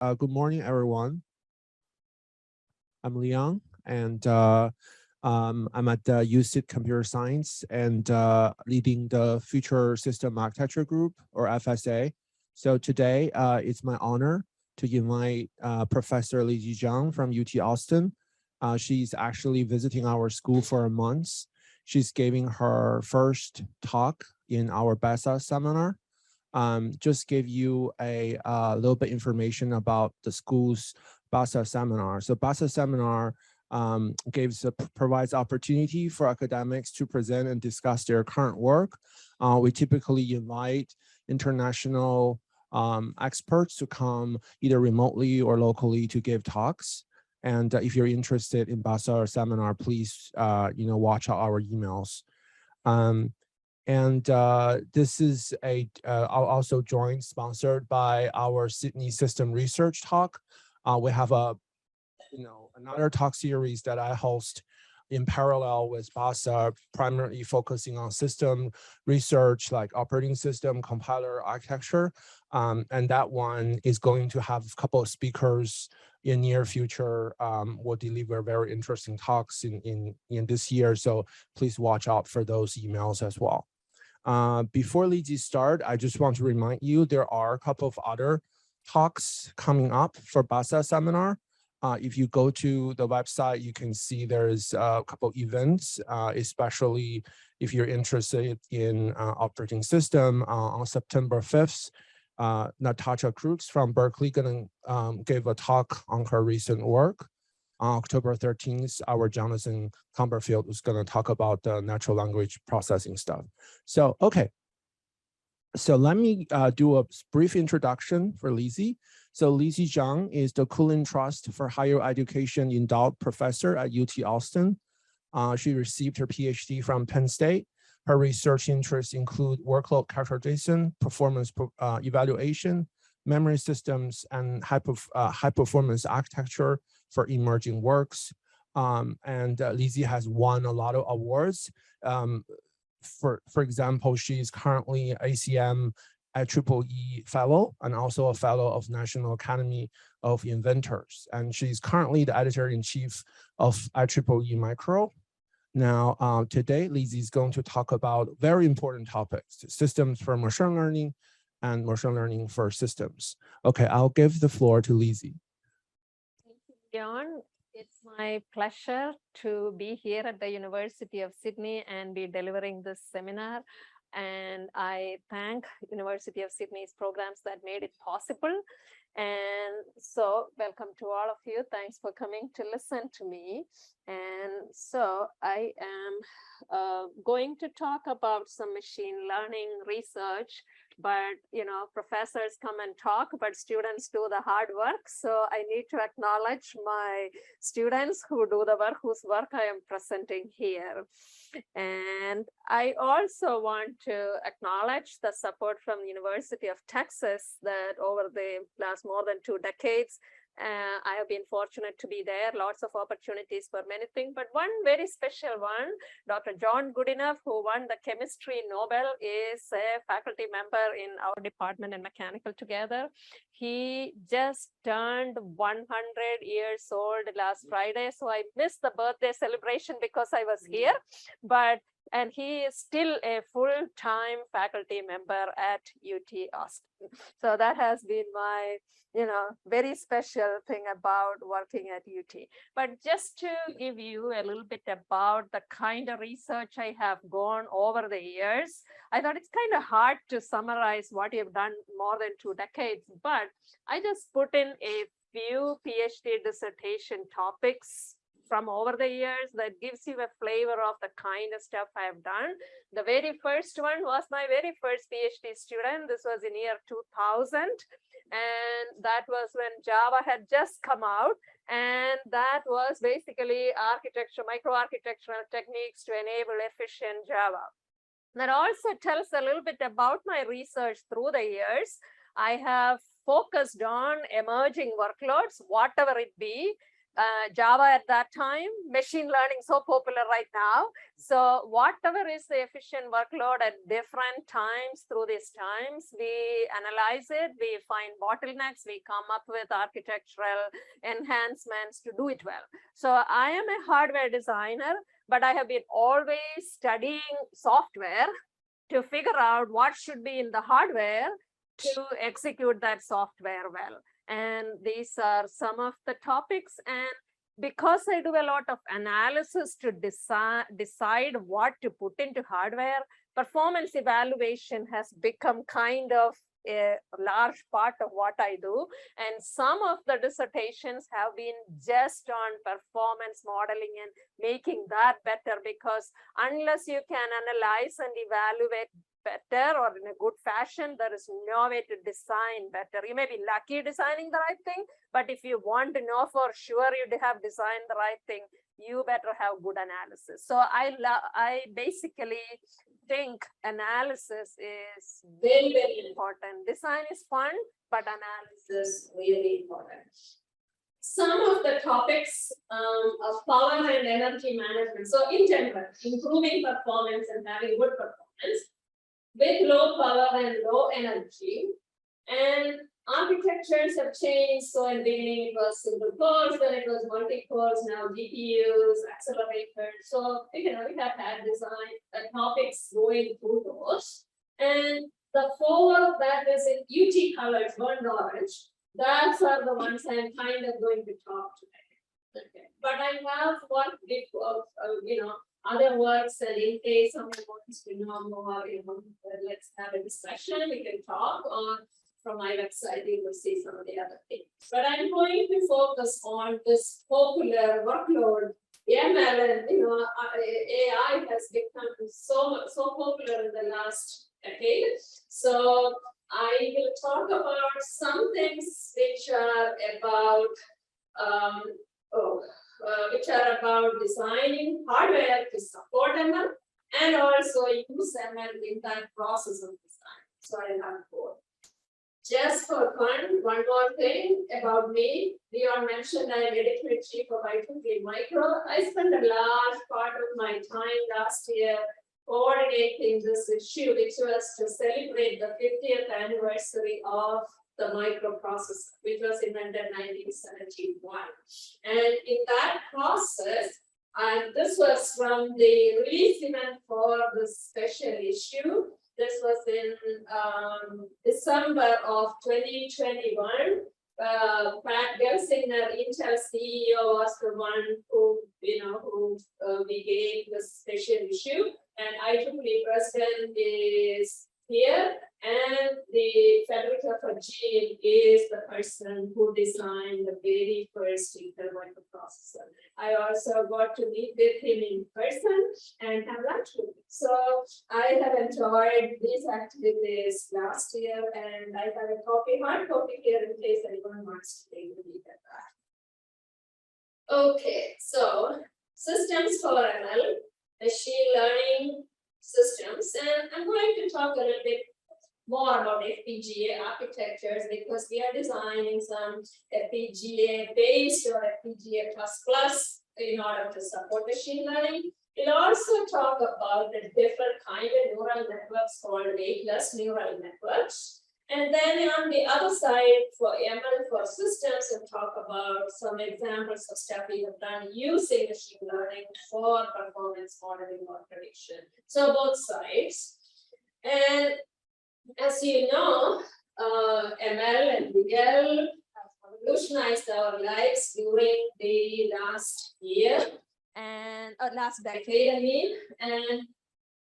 Good morning, everyone. I'm Leon, and I'm at UC Computer Science and leading the Future System Architecture Group, or FSA. So today, it's my honor to invite Professor Lizy from UT Austin. She's actually visiting our school for a month. She's giving her first talk in our BESA seminar. Just give you a little bit information about the school's BASA seminar. So BASA seminar provides opportunity for academics to present and discuss their current work. We typically invite international experts to come either remotely or locally to give talks. And if you're interested in BASA seminar, please watch out our emails. This is I'll also join sponsored by our Sydney System Research Talk. We have another talk series that I host in parallel with BASA, primarily focusing on system research like operating system, compiler, architecture. And that one is going to have a couple of speakers in near future. Will deliver very interesting talks in this year. So please watch out for those emails as well. Before Lizy start, I just want to remind you there are a couple of other talks coming up for BASA seminar. If you go to the website, you can see there's a couple of events, especially if you're interested in operating system. On September 5th, Natasha Crooks from Berkeley gonna give a talk on her recent work. On October 13th, our Jonathan Cumberfield is going to talk about the natural language processing stuff. So, okay. So let me do a brief introduction for Lizy. So Lizy Zhang is the Coolin Trust for Higher Education Endowed Professor at UT Austin. She received her PhD from Penn State. Her research interests include workload characterization, performance evaluation, memory systems, and high performance architecture for emerging works. And Lizy has won a lot of awards. For example, she's currently ACM IEEE Fellow and also a Fellow of National Academy of Inventors. And she's currently the Editor-in-Chief of IEEE Micro. Now, today, Lizy is going to talk about very important topics, systems for machine learning and machine learning for systems. Okay, I'll give the floor to Lizy. Thank you, Leon. It's my pleasure to be here at the University of Sydney and be delivering this seminar. And I thank University of Sydney's programs that made it possible. And so welcome to all of you. Thanks for coming to listen to me. And so I am going to talk about some machine learning research, but professors come and talk, but students do the hard work. So I need to acknowledge my students who do the work, whose work I am presenting here. And I also want to acknowledge the support from the University of Texas that over the last more than 2 decades, I have been fortunate to be there, lots of opportunities for many things, but one very special one, Dr. John Goodenough, who won the chemistry Nobel, is a faculty member in our department in mechanical together. He just turned 100 years old last Friday, so I missed the birthday celebration because I was here, and he is still a full-time faculty member at UT Austin. So that has been my, very special thing about working at UT. But just to give you a little bit about the kind of research I have gone over the years, I thought it's kind of hard to summarize what you've done more than 2 decades, but I just put in a few PhD dissertation topics from over the years that gives you a flavor of the kind of stuff I have done. The very first one was my very first PhD student. This was in year 2000. And that was when Java had just come out. And that was basically microarchitectural techniques to enable efficient Java. That also tells a little bit about my research through the years. I have focused on emerging workloads, whatever it be, Java at that time, machine learning so popular right now. So whatever is the efficient workload at different times through these times, we analyze it, we find bottlenecks, we come up with architectural enhancements to do it well. So I am a hardware designer, but I have been always studying software to figure out what should be in the hardware to execute that software well. And these are some of the topics. And because I do a lot of analysis to decide what to put into hardware, performance evaluation has become kind of a large part of what I do. And some of the dissertations have been just on performance modeling and making that better, because unless you can analyze and evaluate better or in a good fashion, there is no way to design better. You may be lucky designing the right thing, but if you want to know for sure you have designed the right thing, you better have good analysis. So I basically think analysis is very, very important. Design is fun, but analysis really important. Some of the topics of power and energy management. So in general, improving performance and having good performance with low power and low energy. And architectures have changed. So in the beginning it was single cores, then it was multi-cores, now GPUs, accelerators. So we have had design topics going through those. And the four that is in UT colors, burnt orange, those are the ones I'm kind of going to talk today. Okay. But I have one big other works, and in case someone wants to know more, let's have a discussion, we can talk, or from my website, you will see some of the other things. But I'm going to focus on this popular workload, ML, and AI has become so popular in the last decade. So I will talk about some things which are about designing hardware to support ML and also use ML in that process of design. So I have four. Just for fun, one more thing about me. Leon mentioned I am editor-in-chief of IEEE Micro. I spent a large part of my time last year coordinating this issue, which was to celebrate the 50th anniversary of the microprocessor, which was invented in 1971. And in that process, and this was from the release event for the special issue. This was in December of 2021. Pat Gelsinger, Intel CEO, was the one who we gave the special issue, and IEEE president is here, and the Federico Fagin is the person who designed the very first Intel microprocessor. I also got to meet with him in person and have lunch with him. So I have enjoyed these activities last year, and I have a hard copy here in case anyone wants to take a look at that. Okay, so systems for ML, machine learning systems, and I'm going to talk a little bit more about FPGA architectures because we are designing some FPGA based or FPGA++ in order to support machine learning. We'll also talk about the different kind of neural networks called weightless neural networks. And then on the other side for ML for systems, we'll talk about some examples of stuff we have done using machine learning for performance modeling or prediction. So both sides. And as you know, ML and DL have revolutionized our lives during the last year and last decade, I mean, and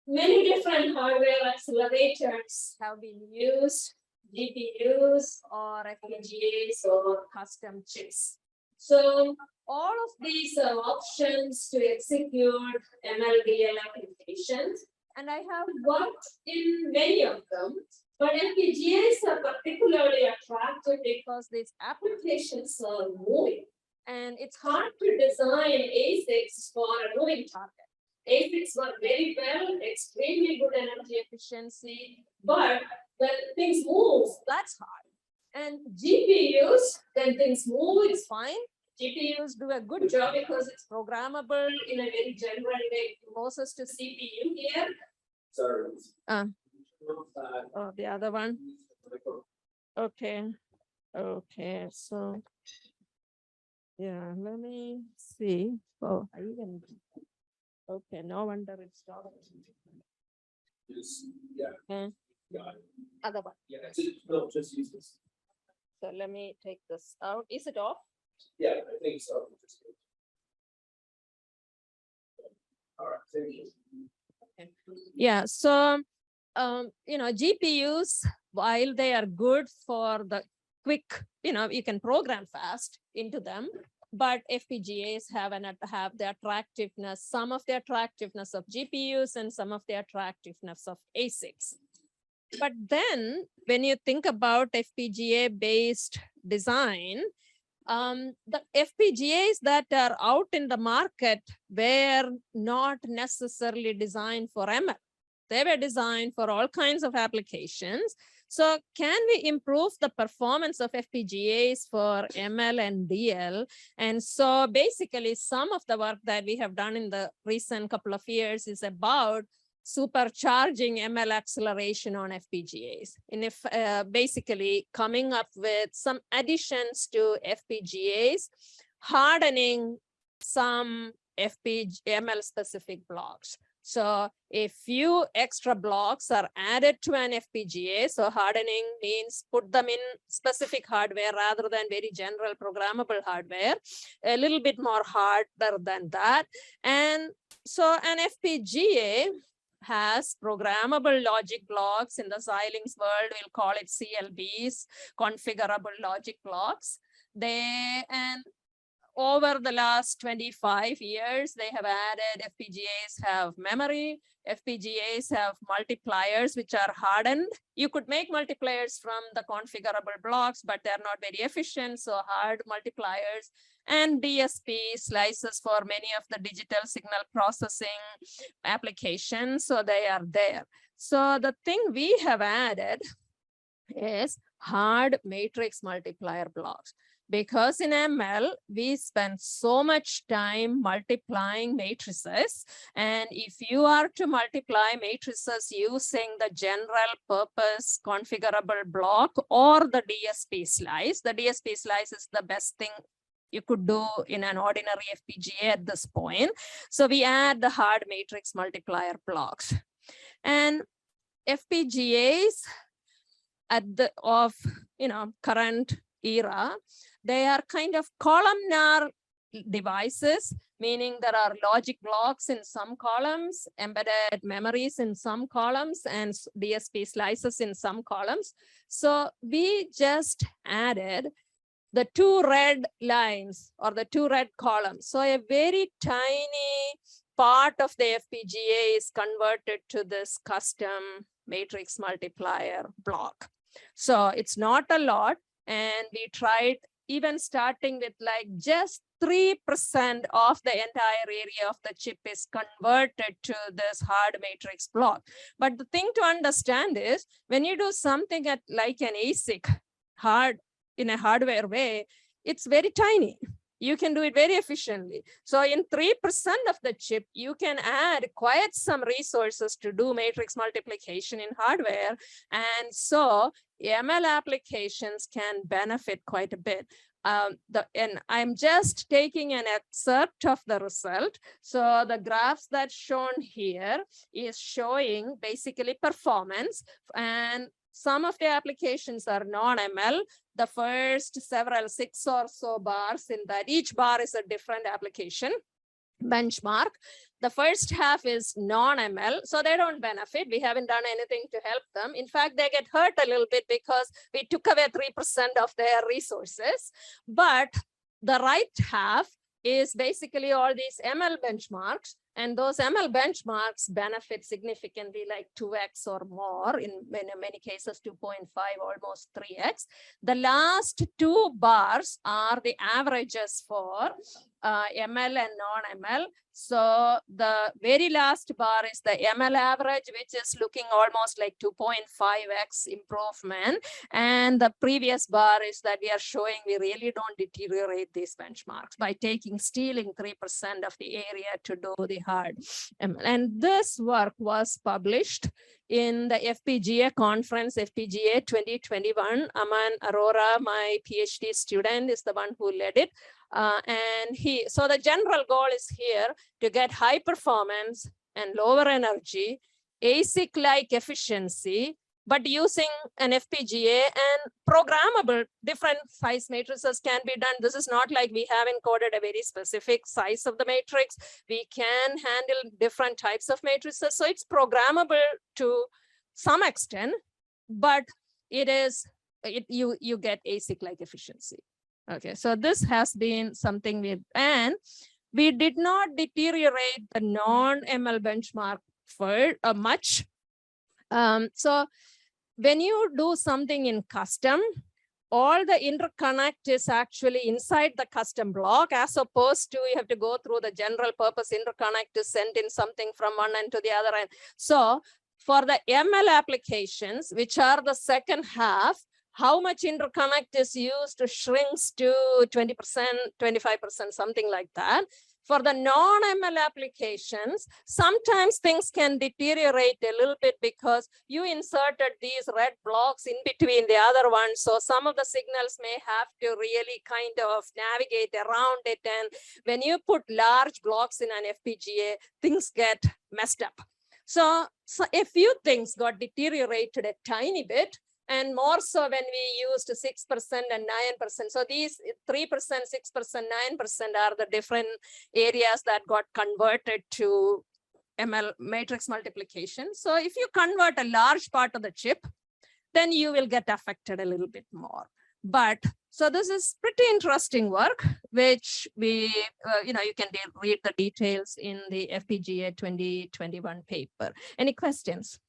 many different hardware accelerators have been used, GPUs or FPGAs or custom chips. So all of these are options to execute ML-DL applications, and I have worked in many of them. But FPGAs are particularly attractive because these applications are moving, and it's hard to design ASICs for a moving target. ASICs work very well, extremely good energy efficiency, but when things move, that's hard. And GPUs, when things move, it's fine. GPUs do a good job because it's programmable in a very general way, closest to CPU here. Sorry. Oh, the other one. Okay. Okay. So, yeah, let me see. Oh, I even. Okay, no wonder it's stopped. Yeah. Okay. Got it. Other one. Yeah, no, just use this. So let me take this out. Is it off? Yeah, I think so. All right, thank you. Okay. Yeah, so GPUs, while they are good for the quick, you can program fast into them, but FPGAs have the attractiveness, some of the attractiveness of GPUs and some of the attractiveness of ASICs. But then when you think about FPGA-based design, the FPGAs that are out in the market were not necessarily designed for ML. They were designed for all kinds of applications. So can we improve the performance of FPGAs for ML and DL? And so basically some of the work that we have done in the recent couple of years is about supercharging ML acceleration on FPGAs. And if basically coming up with some additions to FPGAs, hardening some ML specific blocks. So a few extra blocks are added to an FPGA. So hardening means put them in specific hardware rather than very general programmable hardware, a little bit more harder than that. And so an FPGA has programmable logic blocks. In the Xilinx world, we'll call it CLBs, configurable logic blocks. And over the last 25 years, they have added FPGAs have memory, FPGAs have multipliers, which are hardened. You could make multipliers from the configurable blocks, but they're not very efficient, so hard multipliers. And DSP slices for many of the digital signal processing applications, so they are there. So the thing we have added is hard matrix multiplier blocks. Because in ML, we spend so much time multiplying matrices. And if you are to multiply matrices using the general purpose configurable block or the DSP slice, the DSP slice is the best thing you could do in an ordinary FPGA at this point. So we add the hard matrix multiplier blocks. And FPGAs at the current era, they are kind of columnar devices, meaning there are logic blocks in some columns, embedded memories in some columns, and DSP slices in some columns. So we just added the two red lines or the two red columns. So a very tiny part of the FPGA is converted to this custom matrix multiplier block. So it's not a lot. And we tried even starting with like just 3% of the entire area of the chip is converted to this hard matrix block. But the thing to understand is when you do something at like an ASIC in a hardware way, it's very tiny. You can do it very efficiently. So in 3% of the chip, you can add quite some resources to do matrix multiplication in hardware. And so ML applications can benefit quite a bit. And I'm just taking an excerpt of the result. So the graphs that's shown here is showing basically performance, and some of the applications are non-ML. The first several 6 or so bars in that, each bar is a different application benchmark. The first half is non-ML, so they don't benefit. We haven't done anything to help them. In fact, they get hurt a little bit because we took away 3% of their resources. But the right half is basically all these ML benchmarks. And those ML benchmarks benefit significantly, like 2x or more, in many cases 2.5, almost 3x. The last 2 bars are the averages for ML and non-ML. So the very last bar is the ML average, which is looking almost like 2.5x improvement. And the previous bar is that we are showing we really don't deteriorate these benchmarks by stealing 3% of the area to do the hard ML. And this work was published in the FPGA conference, FPGA 2021. Aman Arora, my PhD student, is the one who led it. So the general goal is here to get high performance and lower energy, ASIC-like efficiency, but using an FPGA and programmable different size matrices can be done. This is not like we have encoded a very specific size of the matrix. We can handle different types of matrices. So it's programmable to some extent, but you get ASIC-like efficiency. Okay, so this has been something and we did not deteriorate the non-ML benchmark for much. So when you do something in custom, all the interconnect is actually inside the custom block, as opposed to you have to go through the general purpose interconnect to send in something from one end to the other end. So for the ML applications, which are the second half, how much interconnect is used shrinks to 20%, 25%, something like that. For the non-ML applications, sometimes things can deteriorate a little bit because you inserted these red blocks in between the other ones. So some of the signals may have to really kind of navigate around it. And when you put large blocks in an FPGA, things get messed up. So a few things got deteriorated a tiny bit. And more so when we used 6% and 9%. So these 3%, 6%, 9% are the different areas that got converted to ML matrix multiplication. So if you convert a large part of the chip, then you will get affected a little bit more. But so this is pretty interesting work, which we, you can read the details in the FPGA 2021 paper. Any questions?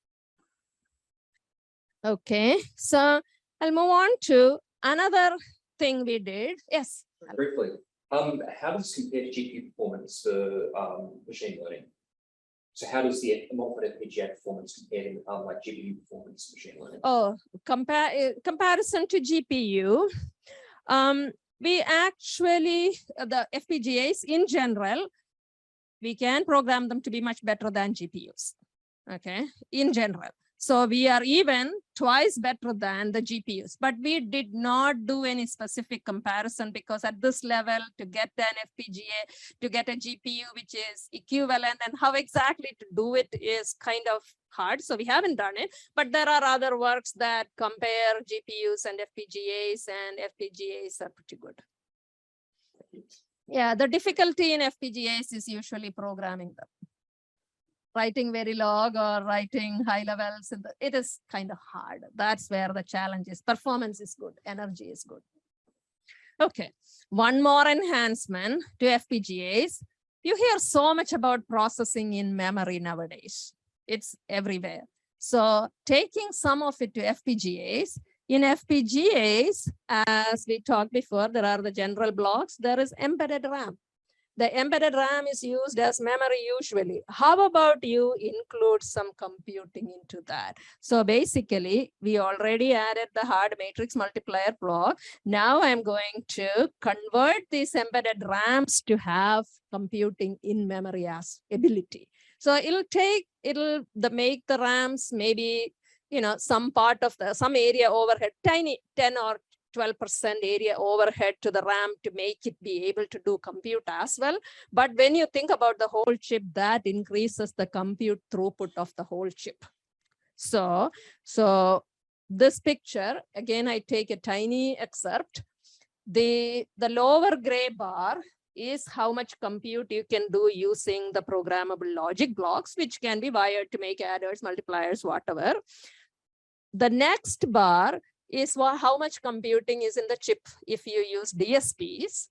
Okay, so I'll move on to another thing we did. Yes. Briefly, how does this compare to GPU performance for machine learning? So how does the multiplier FPGA performance compare to like GPU performance machine learning? Oh, comparison to GPU. We actually, the FPGAs in general, we can program them to be much better than GPUs, okay, in general. So we are even twice better than the GPUs, but we did not do any specific comparison because at this level to get an FPGA, to get a GPU, which is equivalent, and how exactly to do it is kind of hard. So we haven't done it, but there are other works that compare GPUs and FPGAs are pretty good. Yeah, the difficulty in FPGAs is usually programming them. Writing Verilog or writing high levels, it is kind of hard. That's where the challenge is. Performance is good, energy is good. Okay, one more enhancement to FPGAs. You hear so much about processing in memory nowadays. It's everywhere. So taking some of it to FPGAs, in FPGAs, as we talked before, there are the general blocks, there is embedded RAM. The embedded RAM is used as memory usually. How about you include some computing into that? So basically, we already added the hard matrix multiplier block. Now I'm going to convert these embedded RAMs to have computing in memory as ability. So it'll make the RAMs maybe, some part of some area overhead, tiny 10 or 12% area overhead to the RAM to make it be able to do compute as well. But when you think about the whole chip, that increases the compute throughput of the whole chip. So this picture, again, I take a tiny excerpt. The lower gray bar is how much compute you can do using the programmable logic blocks, which can be wired to make adders, multipliers, whatever. The next bar is how much computing is in the chip if you use DSPs.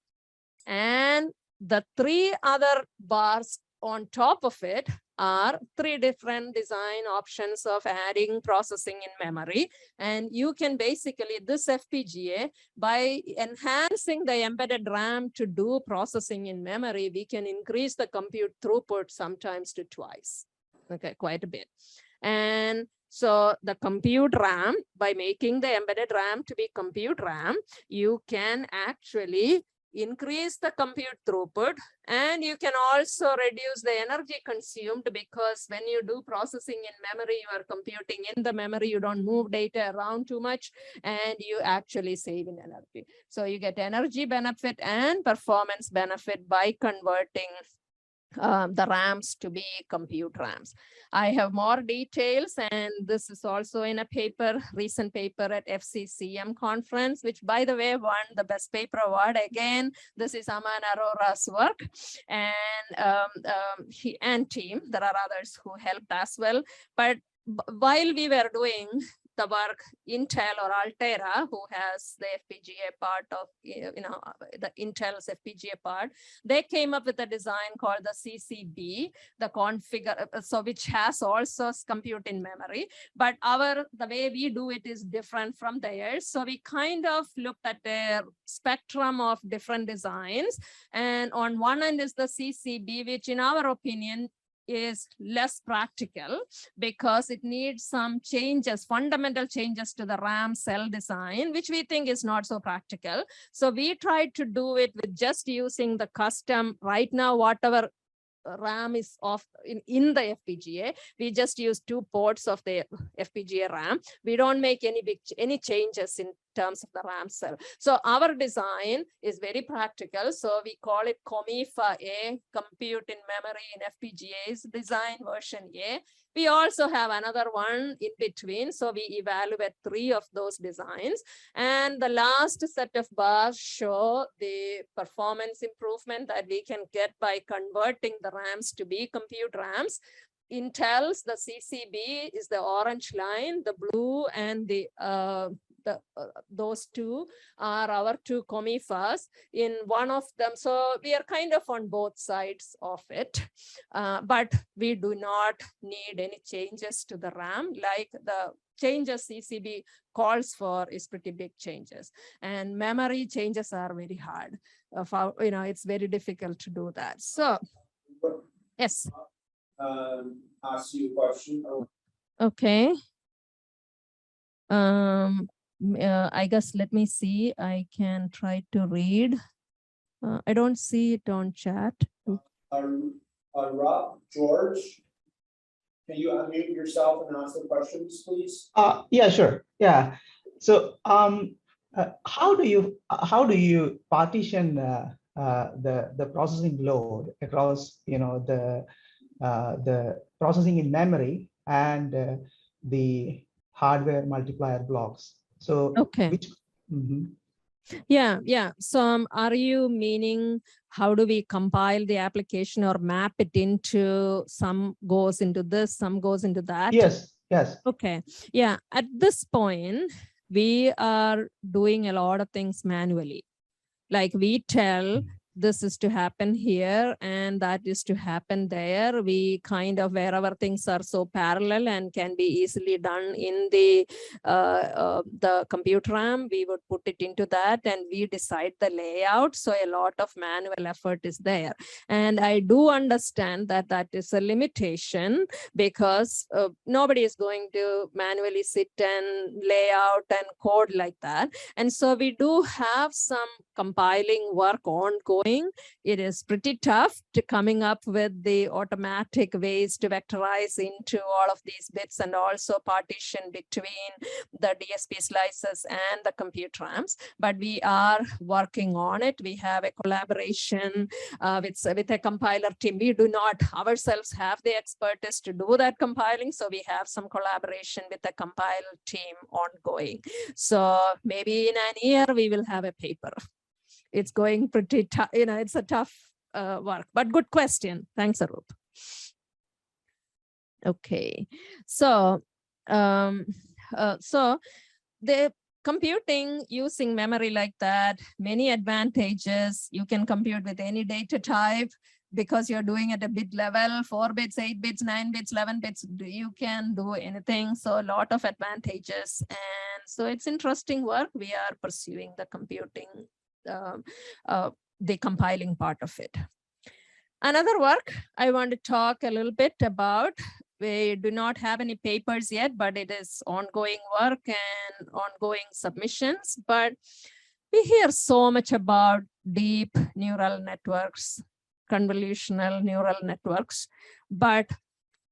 And the three other bars on top of it are 3 different design options of adding processing in memory. And you can basically, this FPGA, by enhancing the embedded RAM to do processing in memory, we can increase the compute throughput sometimes to twice, okay, quite a bit. And so the compute RAM, by making the embedded RAM to be compute RAM, you can actually increase the compute throughput, and you can also reduce the energy consumed, because when you do processing in memory, you are computing in the memory, you don't move data around too much, and you actually save in energy. So you get energy benefit and performance benefit by converting the RAMs to be compute RAMs. I have more details, and this is also in a paper, recent paper at FCCM conference, which by the way won the best paper award. Again, this is Aman Arora's work, and he and team. There are others who helped as well. But while we were doing the work, Intel or Altera, who has the FPGA part of, the Intel's FPGA part, they came up with a design called the CCB, the configure, so which has also compute in memory, but the way we do it is different from theirs. So we kind of looked at a spectrum of different designs, and on one end is the CCB, which in our opinion is less practical because it needs some changes, fundamental changes to the RAM cell design, which we think is not so practical. So we tried to do it with just using the custom, right now, whatever RAM is off in the FPGA, we just use 2 ports of the FPGA RAM. We don't make any changes in terms of the RAM cell. So our design is very practical. So we call it COMIFA A, compute in memory in FPGA's design version A. We also have another one in between. So we evaluate 3 of those designs. And the last set of bars show the performance improvement that we can get by converting the RAMs to be compute RAMs. Intel's, the CCB is the orange line, the blue and those 2 are our 2 COMIFAs in one of them. So we are kind of on both sides of it, but we do not need any changes to the RAM, like the changes CCB calls for is pretty big changes, and memory changes are very hard. It's very difficult to do that. So yes. Ask you a question. Okay. I guess, let me see. I can try to read. I don't see it on chat. Rob, George, can you unmute yourself and ask the questions, please? Yeah, sure. Yeah. So, how do you partition the processing load across, the processing in memory and the hardware multiplier blocks? So, okay. Yeah. So are you meaning how do we compile the application or map it into some goes into this, some goes into that? Yes. Okay. Yeah. At this point, we are doing a lot of things manually. Like we tell this is to happen here and that is to happen there. We kind of, wherever things are so parallel and can be easily done in the compute RAM, we would put it into that and we decide the layout. So a lot of manual effort is there. And I do understand that that is a limitation because nobody is going to manually sit and lay out and code like that. And so we do have some compiling work ongoing. It is pretty tough to coming up with the automatic ways to vectorize into all of these bits and also partition between the DSP slices and the compute RAMs. But we are working on it. We have a collaboration with a compiler team. We do not ourselves have the expertise to do that compiling. So we have some collaboration with the compiler team ongoing. So maybe in an year, we will have a paper. It's going pretty tough, it's a tough work, but good question. Thanks, Arup. Okay, so the computing using memory like that, many advantages. You can compute with any data type. because you're doing at a bit level, 4 bits, 8 bits, 9 bits, 11 bits, you can do anything. So a lot of advantages. And so it's interesting work. We are pursuing the computing, the compiling part of it. Another work I want to talk a little bit about. We do not have any papers yet, but it is ongoing work and ongoing submissions. But we hear so much about deep neural networks, convolutional neural networks, but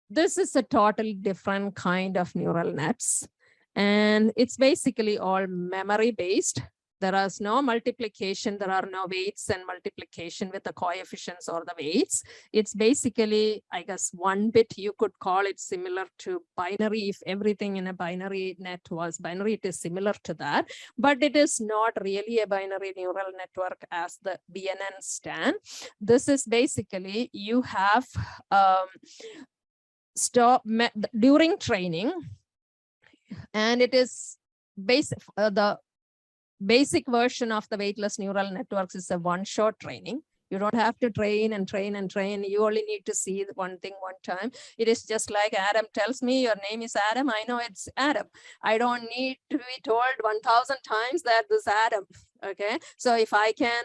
this is a totally different kind of neural nets. And it's basically all memory based. There is no multiplication. There are no weights and multiplication with the coefficients or the weights. It's basically, I guess, 1 bit. You could call it similar to binary. If everything in a binary net was binary, it is similar to that. But it is not really a binary neural network as the BNN stand. This is basically, you have during training, and it is basic. The basic version of the weightless neural networks is a one-shot training. You don't have to train and train and train. You only need to see one thing one time. It is just like Adam tells me, your name is Adam. I know it's Adam. I don't need to be told 1,000 times that this Adam. Okay. So if I can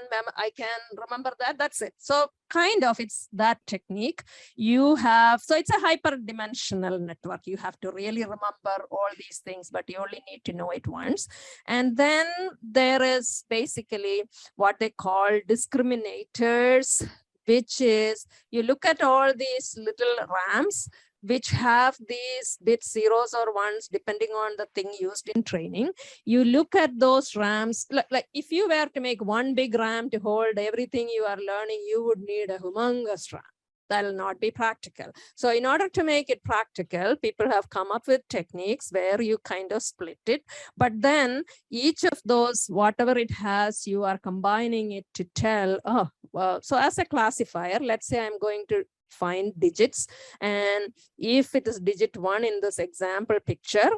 remember that, that's it. So kind of it's that technique you have. So it's a hyperdimensional network. You have to really remember all these things, but you only need to know it once. And then there is basically what they call discriminators, which is you look at all these little RAMs, which have these bits, zeros or ones, depending on the thing used in training. You look at those RAMs, like if you were to make one big RAM to hold everything you are learning, you would need a humongous RAM. That will not be practical. So in order to make it practical, people have come up with techniques where you kind of split it. But then each of those, whatever it has, you are combining it to tell, oh, well, so as a classifier, let's say I'm going to find digits. And if it is digit 1 in this example picture,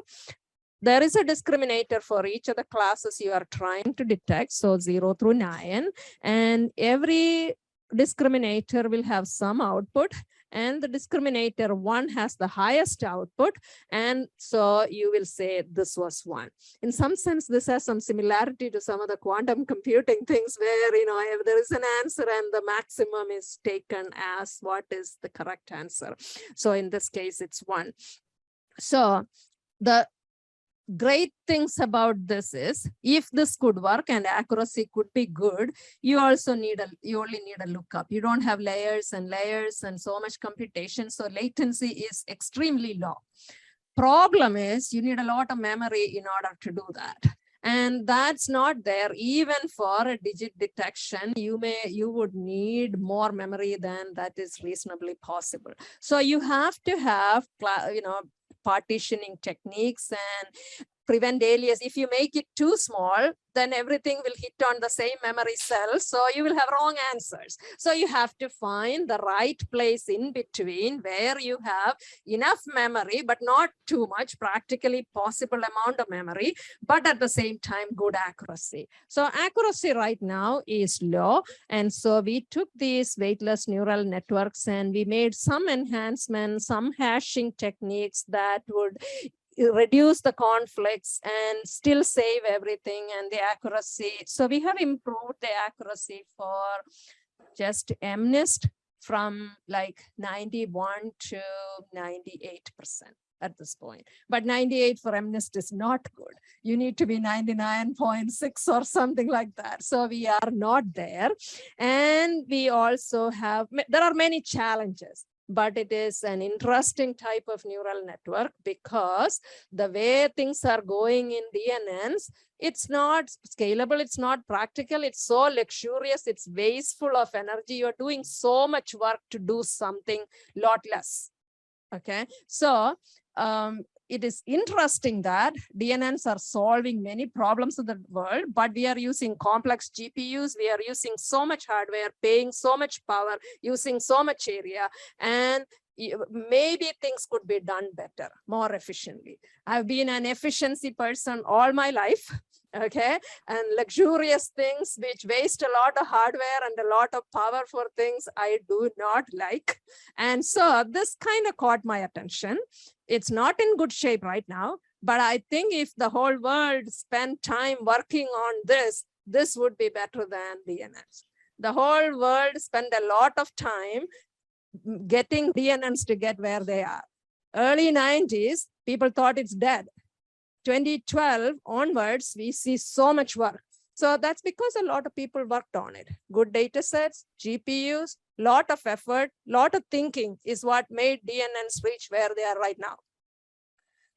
there is a discriminator for each of the classes you are trying to detect. So 0 through 9. And every discriminator will have some output, and the discriminator 1 has the highest output. And so you will say this was 1. In some sense, this has some similarity to some of the quantum computing things where, you know, if there is an answer and the maximum is taken as what is the correct answer. So in this case, it's 1. So the great things about this is if this could work and accuracy could be good, you only need a lookup. You don't have layers and layers and so much computation. So latency is extremely low. Problem is you need a lot of memory in order to do that. And that's not there. Even for a digit detection, you would need more memory than that is reasonably possible. So you have to have, you know, partitioning techniques and prevent alias. If you make it too small, then everything will hit on the same memory cell. So you will have wrong answers. So you have to find the right place in between where you have enough memory, but not too much, practically possible amount of memory, but at the same time, good accuracy. So accuracy right now is low. And so we took these weightless neural networks and we made some enhancements, some hashing techniques that would reduce the conflicts and still save everything and the accuracy. So we have improved the accuracy for just MNIST from like 91 to 98% at this point. But 98 for MNIST is not good. You need to be 99.6 or something like that. So we are not there. And we also have, there are many challenges. But it is an interesting type of neural network because the way things are going in DNNs, it's not scalable, it's not practical, it's so luxurious, it's wasteful of energy. You're doing so much work to do something a lot less. Okay, so it is interesting that DNNs are solving many problems of the world, but we are using complex GPUs. We are using so much hardware, paying so much power, using so much area, and maybe things could be done better, more efficiently. I've been an efficiency person all my life. okay, and luxurious things which waste a lot of hardware and a lot of power for things I do not like. And so this kind of caught my attention. It's not in good shape right now, but I think if the whole world spent time working on this, this would be better than DNNs. The whole world spent a lot of time getting DNNs to get where they are. Early 90s, people thought it's dead. 2012 onwards, we see so much work. So that's because a lot of people worked on it. Good data sets, GPUs, lot of effort, lot of thinking is what made DNNs reach where they are right now.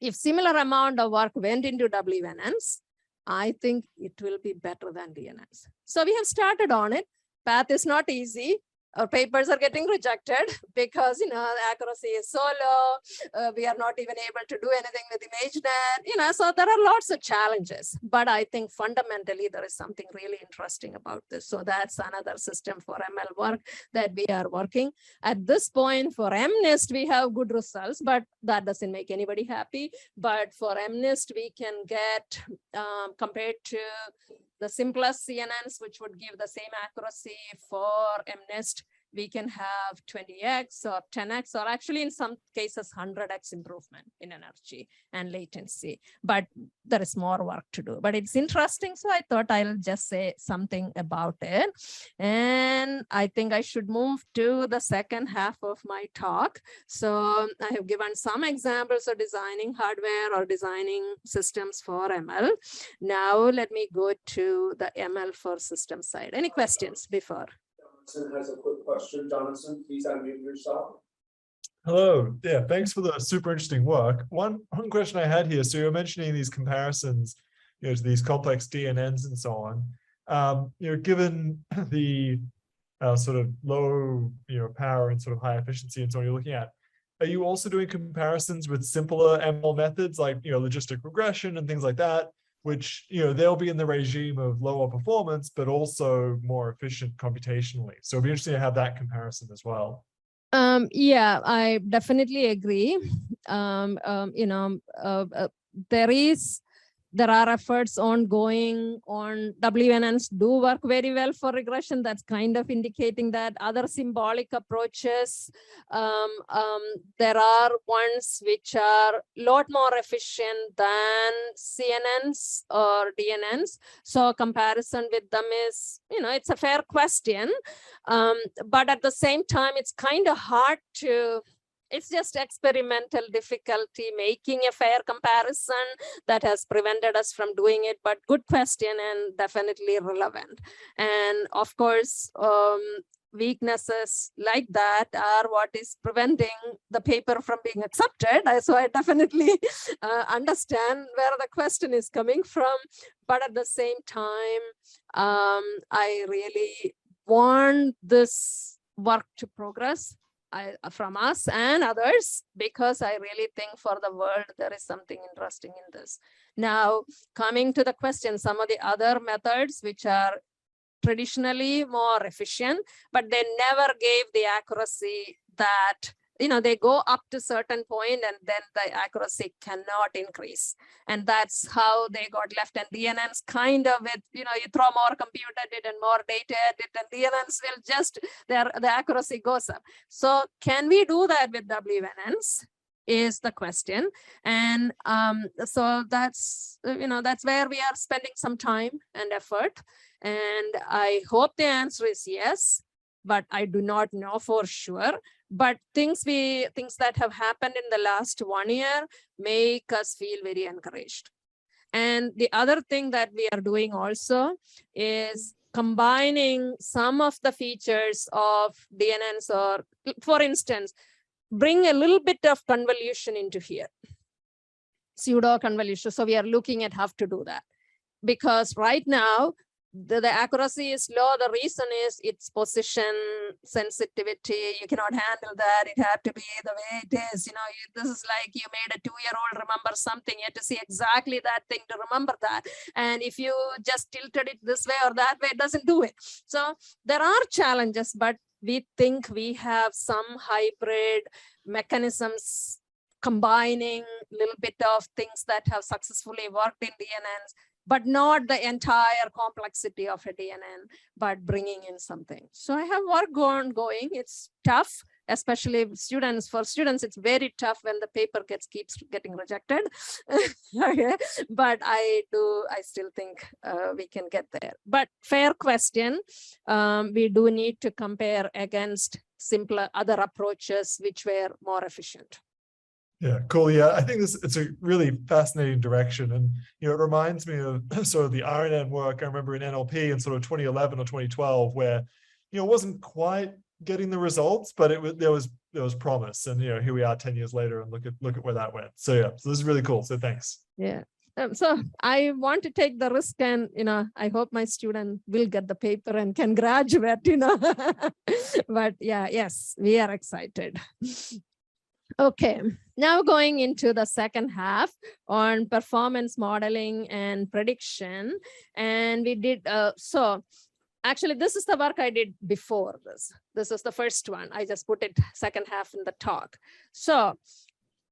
If similar amount of work went into WNNs, I think it will be better than DNNs. So we have started on it. Path is not easy. Our papers are getting rejected because, the accuracy is so low. We are not even able to do anything with ImageNet, so there are lots of challenges. But I think fundamentally there is something really interesting about this. So that's another system for ML work that we are working. At this point for MNIST, we have good results, but that doesn't make anybody happy. But for MNIST, we can get, compared to the simplest CNNs, which would give the same accuracy for MNIST, we can have 20x or 10x, or actually in some cases 100x improvement in energy and latency. But there is more work to do. But it's interesting, so I thought I'll just say something about it. And I think I should move to the second half of my talk. So I have given some examples of designing hardware or designing systems for ML. Now let me go to the ML for system side. Any questions before? Jonathan has a quick question. Jonathan, please unmute yourself. Hello. Yeah, thanks for the super interesting work. One question I had here. So you're mentioning these comparisons, to these complex DNNs and so on. Given the sort of low, power and sort of high efficiency and so on you're looking at, are you also doing comparisons with simpler ML methods like, logistic regression and things like that, which, they'll be in the regime of lower performance, but also more efficient computationally. So it'd be interesting to have that comparison as well. Yeah, I definitely agree. There are efforts ongoing on WNNs do work very well for regression. That's kind of indicating that other symbolic approaches, there are ones which are a lot more efficient than CNNs or DNNs. So comparison with them is, it's a fair question. But at the same time, it's kind of hard to, it's just experimental difficulty making a fair comparison that has prevented us from doing it, but good question and definitely relevant. And of course, weaknesses like that are what is preventing the paper from being accepted. So I definitely understand where the question is coming from, but at the same time, I really want this work to progress from us and others, because I really think for the world, there is something interesting in this. Now, coming to the question, some of the other methods which are traditionally more efficient, but they never gave the accuracy that, they go up to a certain point and then the accuracy cannot increase. And that's how they got left. And DNNs kind of with, you throw more compute at it and more data at it, and DNNs will just, the accuracy goes up. So can we do that with WNNs? Is the question. And so that's, that's where we are spending some time and effort. And I hope the answer is yes, but I do not know for sure. But things that have happened in the last 1 year make us feel very encouraged. And the other thing that we are doing also is combining some of the features of DNNs, or for instance, bring a little bit of convolution into here, pseudo convolution. So we are looking at how to do that, because right now, the accuracy is low. The reason is its position sensitivity. You cannot handle that. It had to be the way it is. This is like you made a 2-year-old remember something. You have to see exactly that thing to remember that. And if you just tilted it this way or that way, it doesn't do it. So there are challenges, but we think we have some hybrid mechanisms combining a little bit of things that have successfully worked in DNNs but not the entire complexity of a DNN, but bringing in something. So I have work ongoing. It's tough, especially students. For students, it's very tough when the paper keeps getting rejected. Okay. But I still think we can get there. But fair question. We do need to compare against simpler other approaches which were more efficient. Yeah, cool. Yeah, I think it's a really fascinating direction. And, it reminds me of sort of the RNN work I remember in NLP in sort of 2011 or 2012, where, it wasn't quite getting the results, but there was promise. And, here we are 10 years later and look at where that went. So yeah, so this is really cool. So thanks. Yeah. So I want to take the risk and, I hope my student will get the paper and can graduate, but yeah, yes, we are excited. Okay, now going into the second half on performance modeling and prediction. And we did, so actually this is the work I did before this. This is the first one. I just put it second half in the talk. So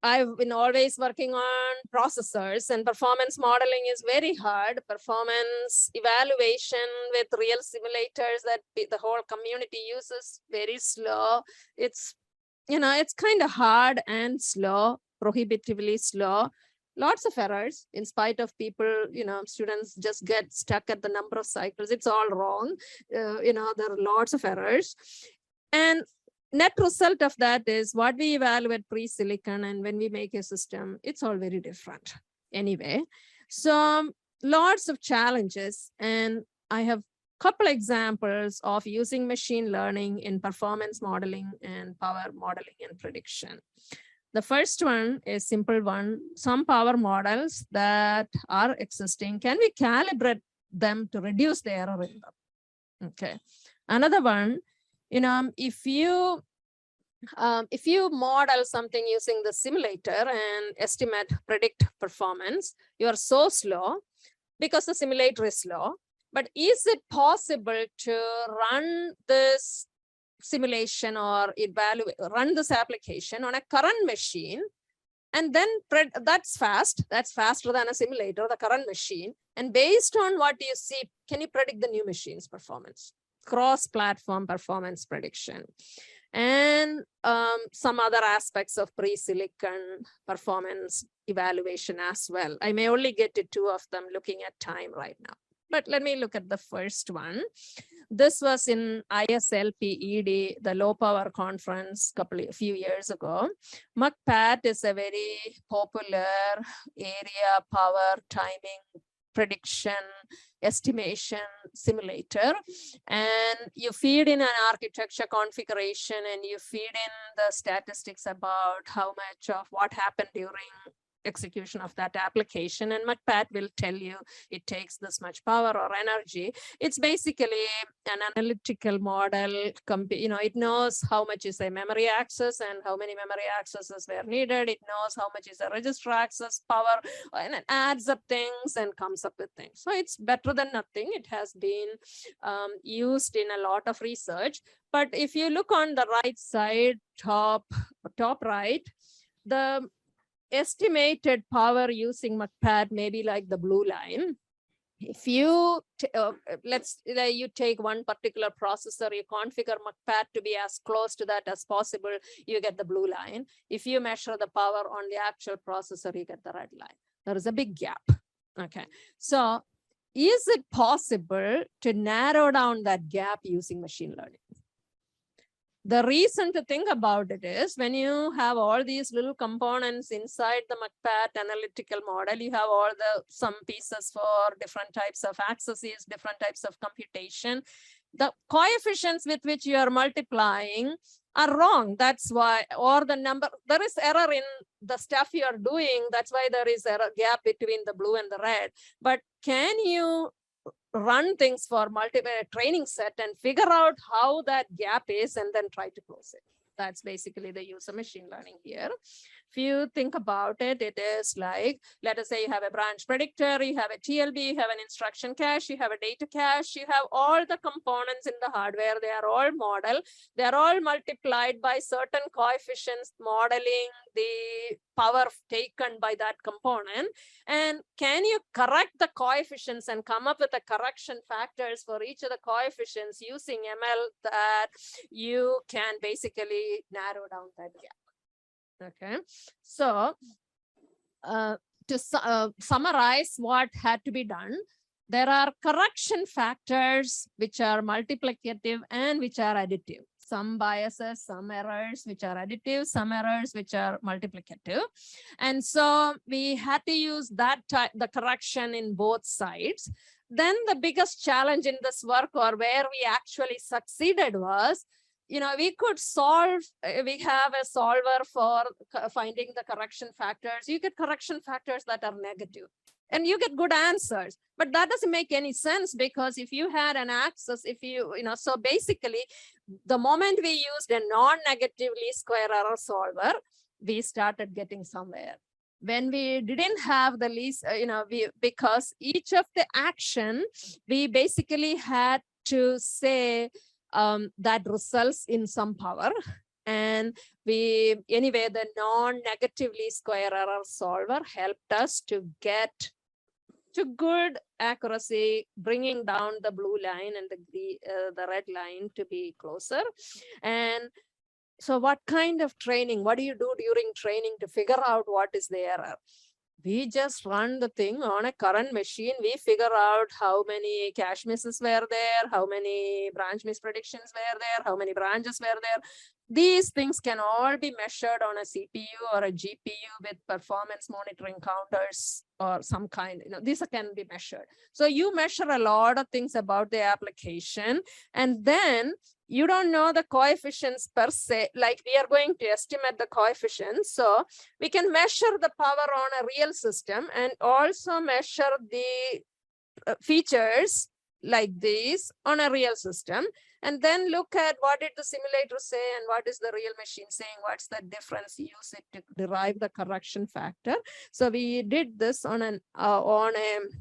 I've been always working on processors, and performance modeling is very hard. Performance evaluation with real simulators that the whole community uses, very slow. It's kind of hard and slow, prohibitively slow. Lots of errors in spite of people, students just get stuck at the number of cycles. It's all wrong. There are lots of errors. And net result of that is what we evaluate pre-silicon, and when we make a system, it's all very different anyway. So lots of challenges. And I have couple examples of using machine learning in performance modeling and power modeling and prediction. The first one is simple one. Some power models that are existing, can we calibrate them to reduce the error in them? Okay. Another one, if you model something using the simulator and predict performance, you are so slow because the simulator is slow. But is it possible to run this simulation or run this application on a current machine? And then that's faster than a simulator, the current machine. And based on what you see, can you predict the new machine's performance? Cross-platform performance prediction. And some other aspects of pre-silicon performance evaluation as well. I may only get to two of them looking at time right now. But let me look at the first one. This was in ISLP-ED, the low power conference a few years ago. MUCPAT is a very popular area power timing prediction estimation simulator. And you feed in an architecture configuration and you feed in the statistics about how much of what happened during execution of that application, and MUCPAT will tell you it takes this much power or energy. It's basically an analytical model. It knows how much is a memory access and how many memory accesses were needed. It knows how much is a register access power, and it adds up things and comes up with things. So it's better than nothing. It has been used in a lot of research. But if you look on the right side, top right, the estimated power using MUCPAT may be like the blue line. If you, you take one particular processor, you configure MUCPAT to be as close to that as possible, you get the blue line. If you measure the power on the actual processor, you get the red line. There is a big gap. Okay, so is it possible to narrow down that gap using machine learning? The reason to think about it is when you have all these little components inside the MUCPAT analytical model, you have some pieces for different types of accesses, different types of computation. The coefficients with which you are multiplying are wrong. That's why, or the number, there is error in the stuff you are doing. That's why there is a gap between the blue and the red. But can you run things for multiple training set and figure out how that gap is and then try to close it? That's basically the use of machine learning here. If you think about it, it is like, let us say you have a branch predictor, you have a TLB, you have an instruction cache, you have a data cache, you have all the components in the hardware. They are all model. They are all multiplied by certain coefficients, modeling the power taken by that component. And can you correct the coefficients and come up with the correction factors for each of the coefficients using ML that you can basically narrow down that gap? Okay, so to summarize what had to be done, there are correction factors which are multiplicative and which are additive. Some biases, some errors which are additive, some errors which are multiplicative. And so we had to use that type, the correction in both sides. Then the biggest challenge in this work, or where we actually succeeded, was, we could solve, we have a solver for finding the correction factors. You get correction factors that are negative and you get good answers, but that doesn't make any sense, because if you had an access, so basically the moment we used a non-negative least square error solver, we started getting somewhere. When we didn't have the least, because each of the action, we basically had to say, that results in some power, and the non-negative least square error solver helped us to get to good accuracy, bringing down the blue line and the red line to be closer. And so what kind of training, what do you do during training to figure out what is the error? We just run the thing on a current machine. We figure out how many cache misses were there, how many branch mispredictions were there, how many branches were there. These things can all be measured on a CPU or a GPU with performance monitoring counters or some kind, these can be measured. So you measure a lot of things about the application, and then you don't know the coefficients per se, like we are going to estimate the coefficients. So we can measure the power on a real system and also measure the features like these on a real system, and then look at what did the simulator say and what is the real machine saying, what's the difference, use it to derive the correction factor. So we did this on an ARM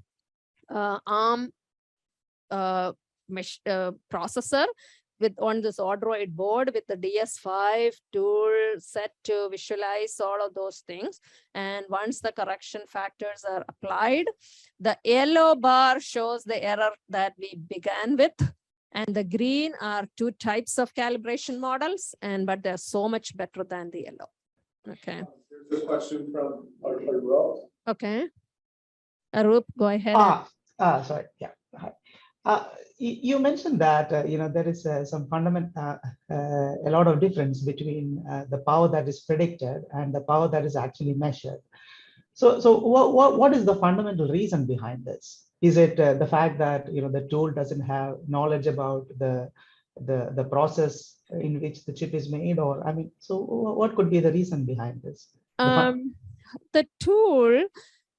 processor on this Odroid board with the DS5 tool set to visualize all of those things. And once the correction factors are applied, the yellow bar shows the error that we began with, and the green are two types of calibration models, but they're so much better than the yellow. Okay. There's a question from Arup. Okay. Arup, go ahead. Sorry. Yeah. Hi. You mentioned that there is some fundamental, a lot of difference between the power that is predicted and the power that is actually measured. So what is the fundamental reason behind this? Is it the fact that the tool doesn't have knowledge about the process in which the chip is made, or so what could be the reason behind this? The tool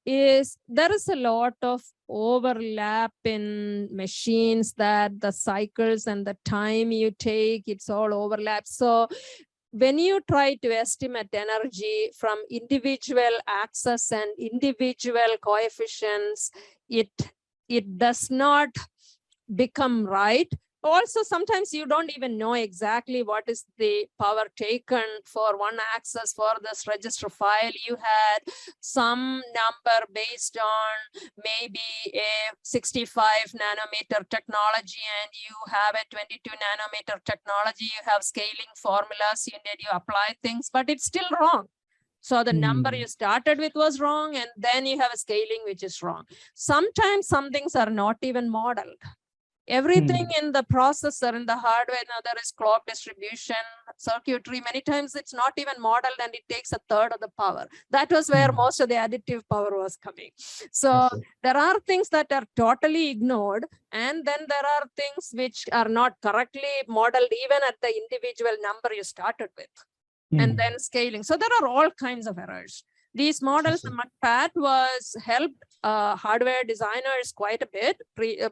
is, there is a lot of overlap in machines, that the cycles and the time you take, it's all overlap. So when you try to estimate energy from individual access and individual coefficients, it does not become right. Also, sometimes you don't even know exactly what is the power taken for one access for this register file. You had some number based on maybe a 65 nanometer technology, and you have a 22 nanometer technology. You have scaling formulas, you apply things, but it's still wrong. So the number you started with was wrong, and then you have a scaling which is wrong. Sometimes some things are not even modeled. Everything in the processor, in the hardware, now there is clock distribution, circuitry. Many times it's not even modeled, and it takes a third of the power. That was where most of the additive power was coming. So there are things that are totally ignored, and then there are things which are not correctly modeled even at the individual number you started with, and then scaling. So there are all kinds of errors. These models, the McPat was helped hardware designers quite a bit,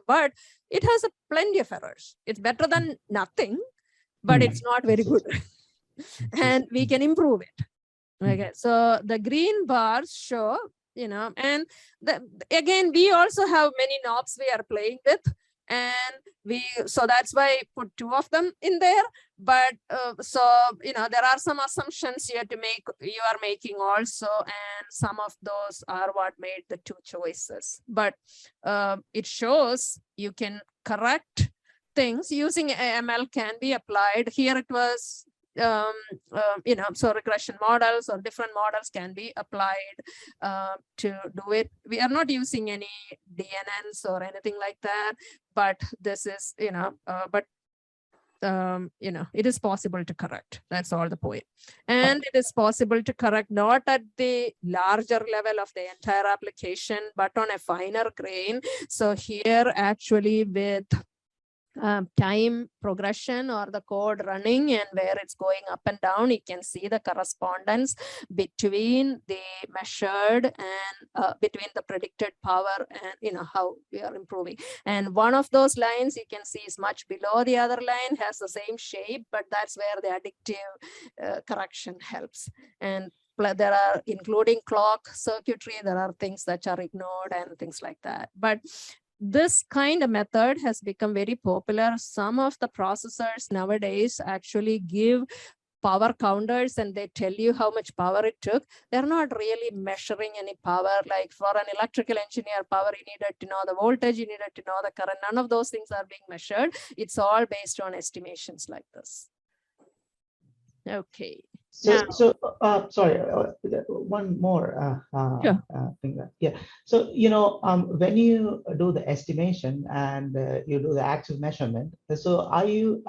but it has plenty of errors. It's better than nothing, but it's not very good. And we can improve it. Okay, so the green bars show, and again, we also have many knobs we are playing with, and so that's why I put 2 of them in there. But so, there are some assumptions you are making also, and some of those are what made the 2 choices. But it shows you can correct things using AML can be applied. Here it was, so regression models or different models can be applied to do it. We are not using any DNNs or anything like that, but this is, it is possible to correct. That's all the point. And it is possible to correct not at the larger level of the entire application, but on a finer grain. So here actually with time progression or the code running and where it's going up and down, you can see the correspondence between the measured and between the predicted power and how we are improving. And one of those lines you can see is much below the other line, has the same shape, but that's where the additive correction helps. And there are, including clock circuitry, there are things that are ignored and things like that. But this kind of method has become very popular. Some of the processors nowadays actually give power counters and they tell you how much power it took. They're not really measuring any power. Like for an electrical engineer, power, you needed to know the voltage, you needed to know the current. None of those things are being measured. It's all based on estimations like this. Okay. Sorry, one more thing. Yeah. So, when you do the estimation and you do the actual measurement, so are you,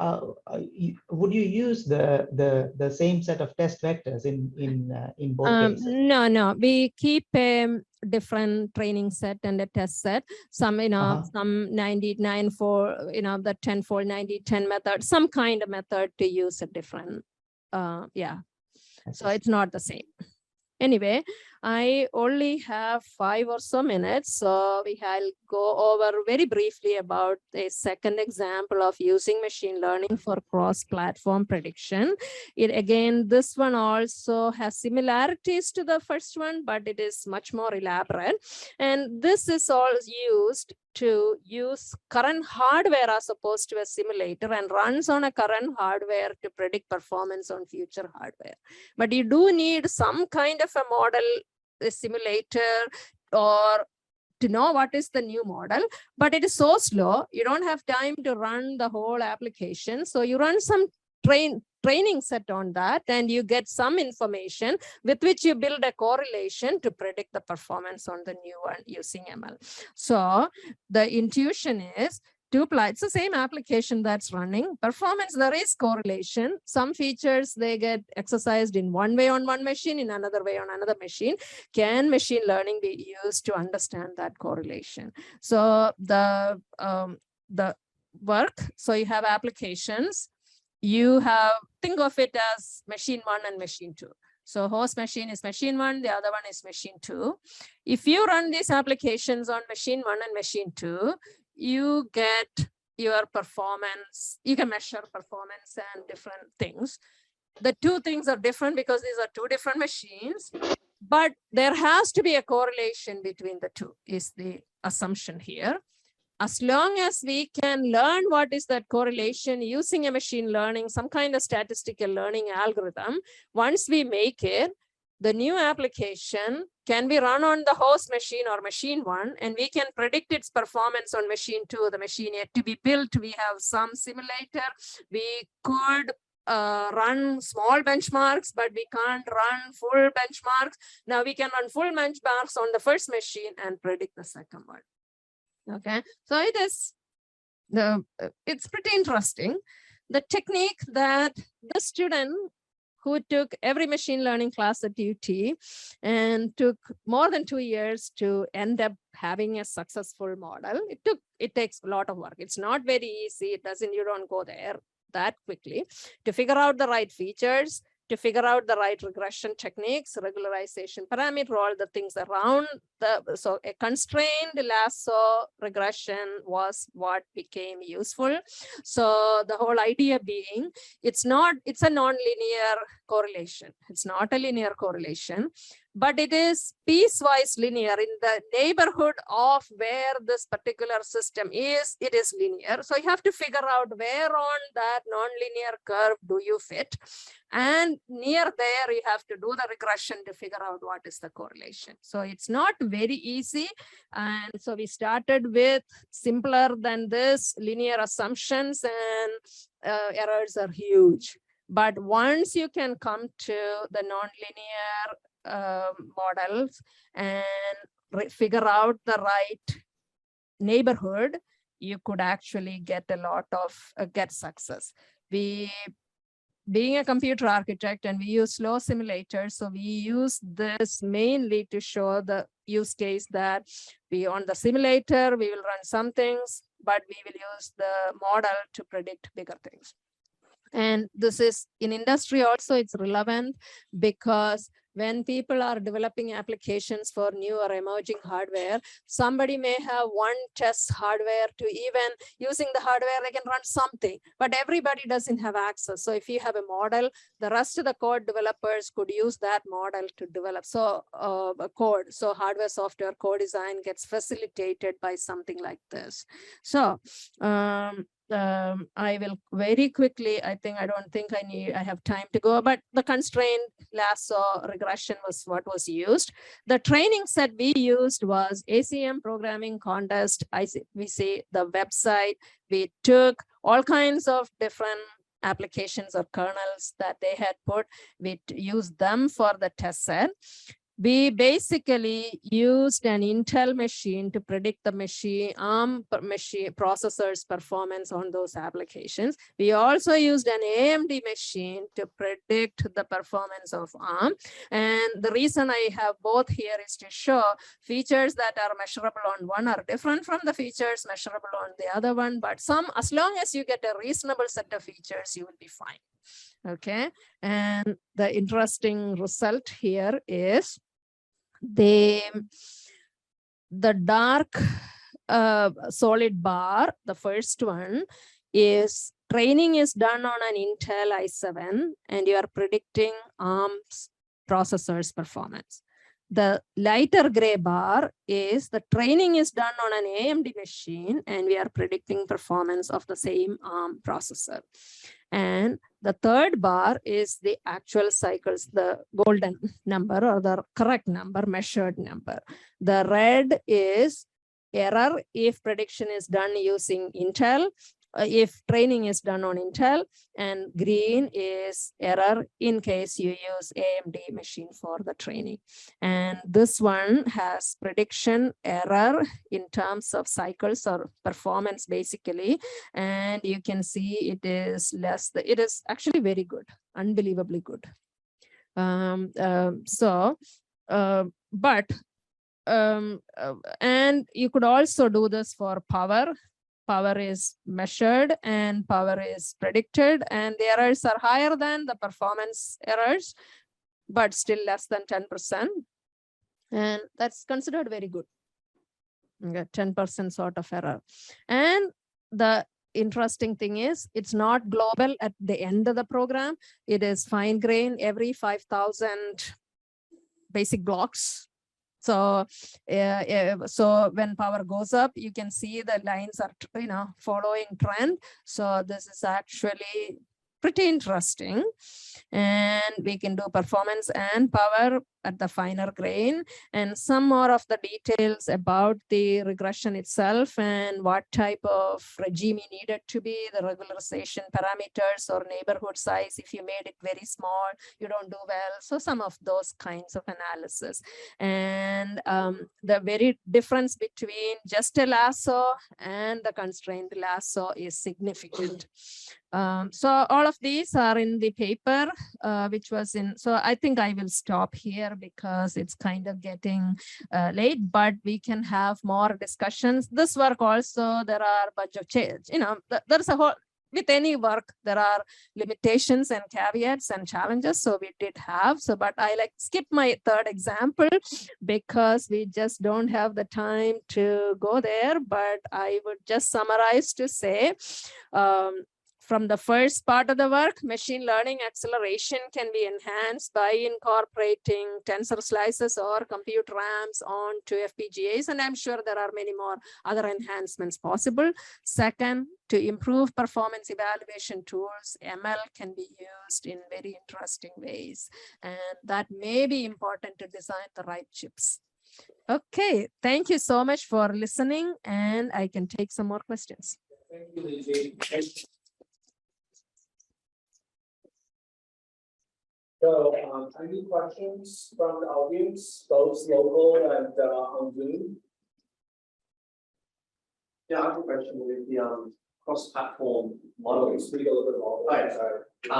would you use the same set of test vectors in both cases? No, we keep a different training set and a test set. Some, some 99 for, the 10 for 90, 10 method, some kind of method to use a different, so it's not the same. Anyway, I only have 5 or so minutes, so I'll go over very briefly about a second example of using machine learning for cross-platform prediction. Again, this one also has similarities to the first one, but it is much more elaborate. And this is all used to use current hardware as opposed to a simulator, and runs on a current hardware to predict performance on future hardware. But you do need some kind of a model, a simulator, or to know what is the new model, but it is so slow, you don't have time to run the whole application. So you run some training set on that, and you get some information with which you build a correlation to predict the performance on the new one using ML. So the intuition is to apply, it's the same application that's running. Performance, there is correlation. Some features, they get exercised in one way on one machine, in another way on another machine. Can machine learning be used to understand that correlation? So the work, so you have applications. You have, think of it as machine 1 and machine 2. So host machine is machine 1, the other one is machine 2. If you run these applications on machine 1 and machine 2, you get your performance, you can measure performance and different things. The 2 things are different because these are 2 different machines, but there has to be a correlation between the 2 is the assumption here. As long as we can learn what is that correlation using a machine learning, some kind of statistical learning algorithm, once we make it, the new application can be run on the host machine or machine 1, and we can predict its performance on machine 2, the machine yet to be built. We have some simulator. We could run small benchmarks, but we can't run full benchmarks. Now we can run full benchmarks on the first machine and predict the second one. Okay, so it is it's pretty interesting. The technique that the student who took every machine learning class at UT and took more than 2 years to end up having a successful model, it takes a lot of work. It's not very easy. You don't go there that quickly to figure out the right features, to figure out the right regression techniques, regularization parameter, all the things around so a constrained lasso regression was what became useful. So the whole idea being, it's a nonlinear correlation. It's not a linear correlation, but it is piecewise linear in the neighborhood of where this particular system is, it is linear. So you have to figure out where on that nonlinear curve do you fit. And near there, you have to do the regression to figure out what is the correlation. So it's not very easy. And so we started with simpler than this linear assumptions, and errors are huge. But once you can come to the nonlinear models and figure out the right neighborhood, you could actually get a lot of get success. Being a computer architect, and we use slow simulators, so we use this mainly to show the use case that we on the simulator, we will run some things, but we will use the model to predict bigger things. And this is in industry also, it's relevant because when people are developing applications for new or emerging hardware, somebody may have one test hardware to even using the hardware, they can run something, but everybody doesn't have access. So if you have a model, the rest of the code developers could use that model to develop code. So hardware, software, co-design gets facilitated by something like this. So I will very quickly, I don't think I have time to go, but the constraint lasso regression was what was used. The training set we used was ACM programming contest. We see the website. We took all kinds of different applications or kernels that they had put. We used them for the test set. We basically used an Intel machine to predict the ARM processor's performance on those applications. We also used an AMD machine to predict the performance of ARM. And the reason I have both here is to show features that are measurable on one are different from the features measurable on the other one. But as long as you get a reasonable set of features, you will be fine. Okay. And the interesting result here is the dark solid bar, the first one, is training is done on an Intel i7 and you are predicting ARM's processor's performance. The lighter gray bar is the training is done on an AMD machine and we are predicting performance of the same ARM processor. And the third bar is the actual cycles, the golden number or the correct number, measured number. The red is error if prediction is done using Intel, if training is done on Intel, and green is error in case you use AMD machine for the training. And this one has prediction error in terms of cycles or performance basically. And you can see it is less, it is actually very good, unbelievably good. And you could also do this for power. Power is measured and power is predicted, and the errors are higher than the performance errors, but still less than 10%. And that's considered very good. 10% sort of error. And the interesting thing is it's not global at the end of the program. It is fine grain every 5,000 basic blocks. So, so when power goes up, you can see the lines are, following trend. So this is actually pretty interesting. And we can do performance and power at the finer grain, and some more of the details about the regression itself and what type of regime you needed to be, the regularization parameters or neighborhood size. If you made it very small, you don't do well. So some of those kinds of analysis. And the very difference between just a lasso and the constrained lasso is significant. So all of these are in the paper, which was in, so I think I will stop here because it's kind of getting late, but we can have more discussions. This work also, there are a bunch of change, there's a whole, with any work, there are limitations and caveats and challenges. So we did have, but I skip my third example because we just don't have the time to go there, but I would just summarize to say, from the first part of the work, machine learning acceleration can be enhanced by incorporating tensor slices or compute RAMs onto FPGAs. And I'm sure there are many more other enhancements possible. Second, to improve performance evaluation tools, ML can be used in very interesting ways. And that may be important to design the right chips. Okay, thank you so much for listening, and I can take some more questions. Thank you, Lizy. So, any questions from the audience, both local and on Zoom? Yeah, I have a question with the cross-platform model. Speak a little bit more. Right, sorry. I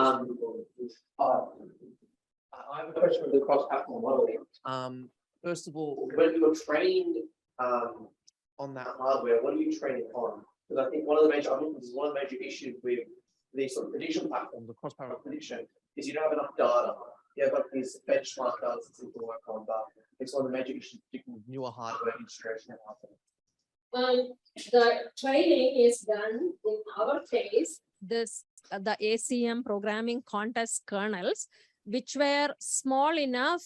have a question with the cross-platform model. First of all, when you're trained on that hardware, what are you training on? Because I think one of the major issues with these sort of prediction platforms, the cross-platform prediction, is you don't have enough data. You have like these benchmark data that people work on, but it's one of the major issues, particularly with newer hardware integration and hardware. The training is done in our case, the ACM programming contest kernels, which were small enough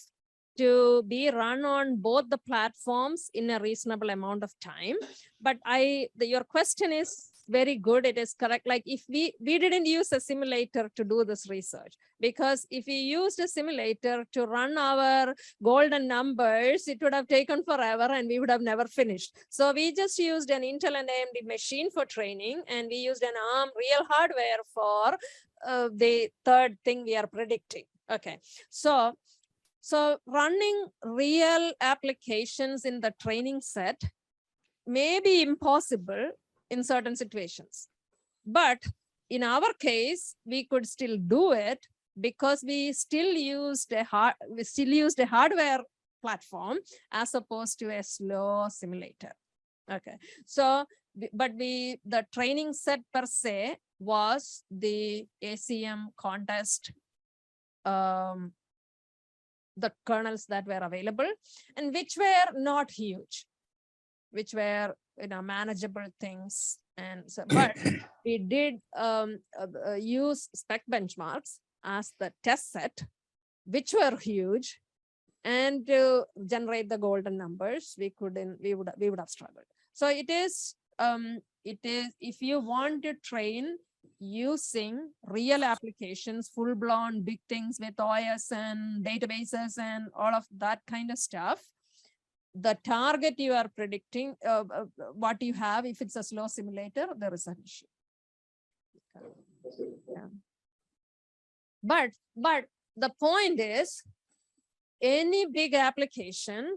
to be run on both the platforms in a reasonable amount of time. But your question is very good. It is correct. Like if we didn't use a simulator to do this research, because if we used a simulator to run our golden numbers, it would have taken forever and we would have never finished. So we just used an Intel and AMD machine for training, and we used an ARM real hardware for the third thing we are predicting. Okay, so running real applications in the training set may be impossible in certain situations. But in our case, we could still do it because we still used a hardware platform as opposed to a slow simulator. Okay, so the training set per se was the ACM contest, the kernels that were available, and which were not huge, which were manageable things. And so, but we did use spec benchmarks as the test set, which were huge, and to generate the golden numbers, we would have struggled. So it is if you want to train using real applications, full-blown big things with OS and databases and all of that kind of stuff, the target you are predicting, what you have, if it's a slow simulator, there is an issue. Yeah. But the point is, any big application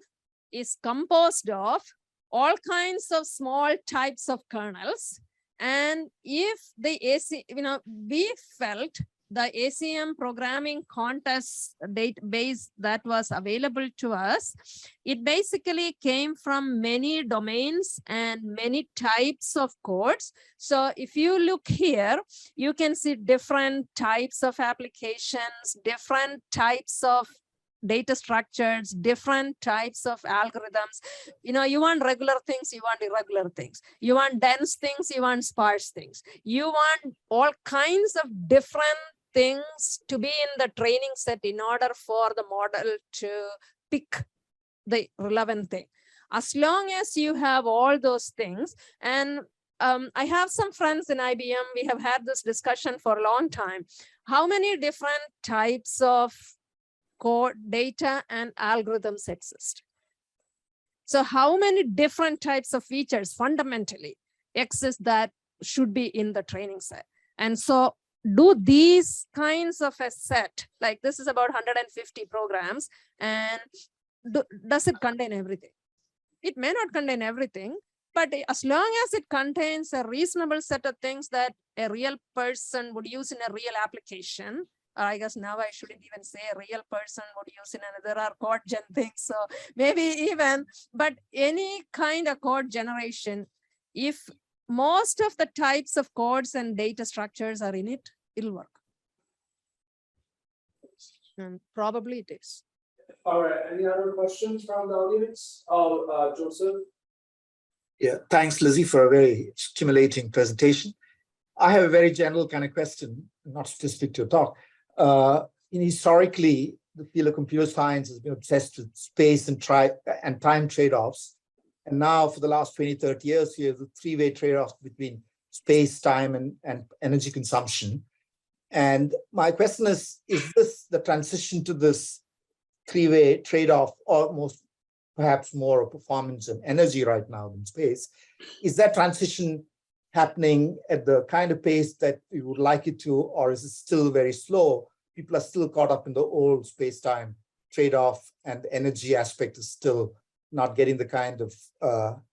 is composed of all kinds of small types of kernels. And if the we felt the ACM programming contest database that was available to us, it basically came from many domains and many types of codes. So if you look here, you can see different types of applications, different types of data structures, different types of algorithms. You want regular things, you want irregular things. You want dense things, you want sparse things. You want all kinds of different things to be in the training set in order for the model to pick the relevant thing. As long as you have all those things, and I have some friends in IBM, we have had this discussion for a long time. How many different types of code, data, and algorithms exist? So how many different types of features fundamentally exist that should be in the training set? And so do these kinds of a set, like this is about 150 programs, and does it contain everything? It may not contain everything, but as long as it contains a reasonable set of things that a real person would use in a real application, I guess now I shouldn't even say a real person would use in there are code gen things. So maybe even, but any kind of code generation, if most of the types of codes and data structures are in it, it'll work. And probably it is. All right, any other questions from the audience? Joseph? Yeah, thanks, Lizy, for a very stimulating presentation. I have a very general kind of question, not specific to your talk. Historically, the field of computer science has been obsessed with space and time trade-offs. And now for the last 20, 30 years, we have the three-way trade-offs between space, time, and energy consumption. And my question is this the transition to this three-way trade-off, or perhaps more of performance and energy right now than space? Is that transition happening at the kind of pace that we would like it to, or is it still very slow? People are still caught up in the old space-time trade-off, and the energy aspect is still not getting the kind of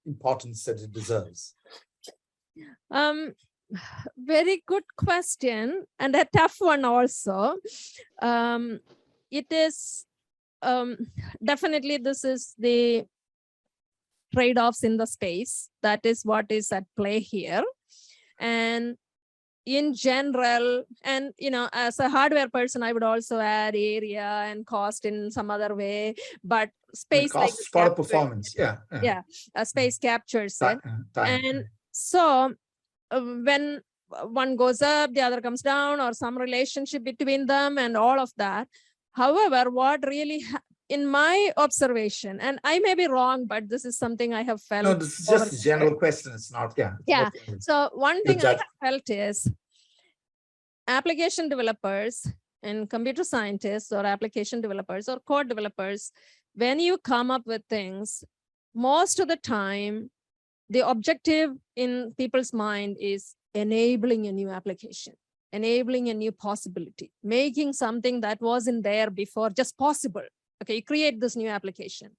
importance that it deserves. Very good question, and a tough one also. It is definitely, this is the trade-offs in the space. That is what is at play here. And in general, and as a hardware person, I would also add area and cost in some other way, but space, cost is part of performance. Yeah. Space captures it. And so when one goes up, the other comes down, or some relationship between them and all of that. However, what really, in my observation, and I may be wrong, but this is something I have felt. No, this is just a general question. It's not, yeah. So one thing I have felt is application developers and computer scientists or application developers or code developers, when you come up with things, most of the time, the objective in people's mind is enabling a new application, enabling a new possibility, making something that wasn't there before just possible. Okay, you create this new application.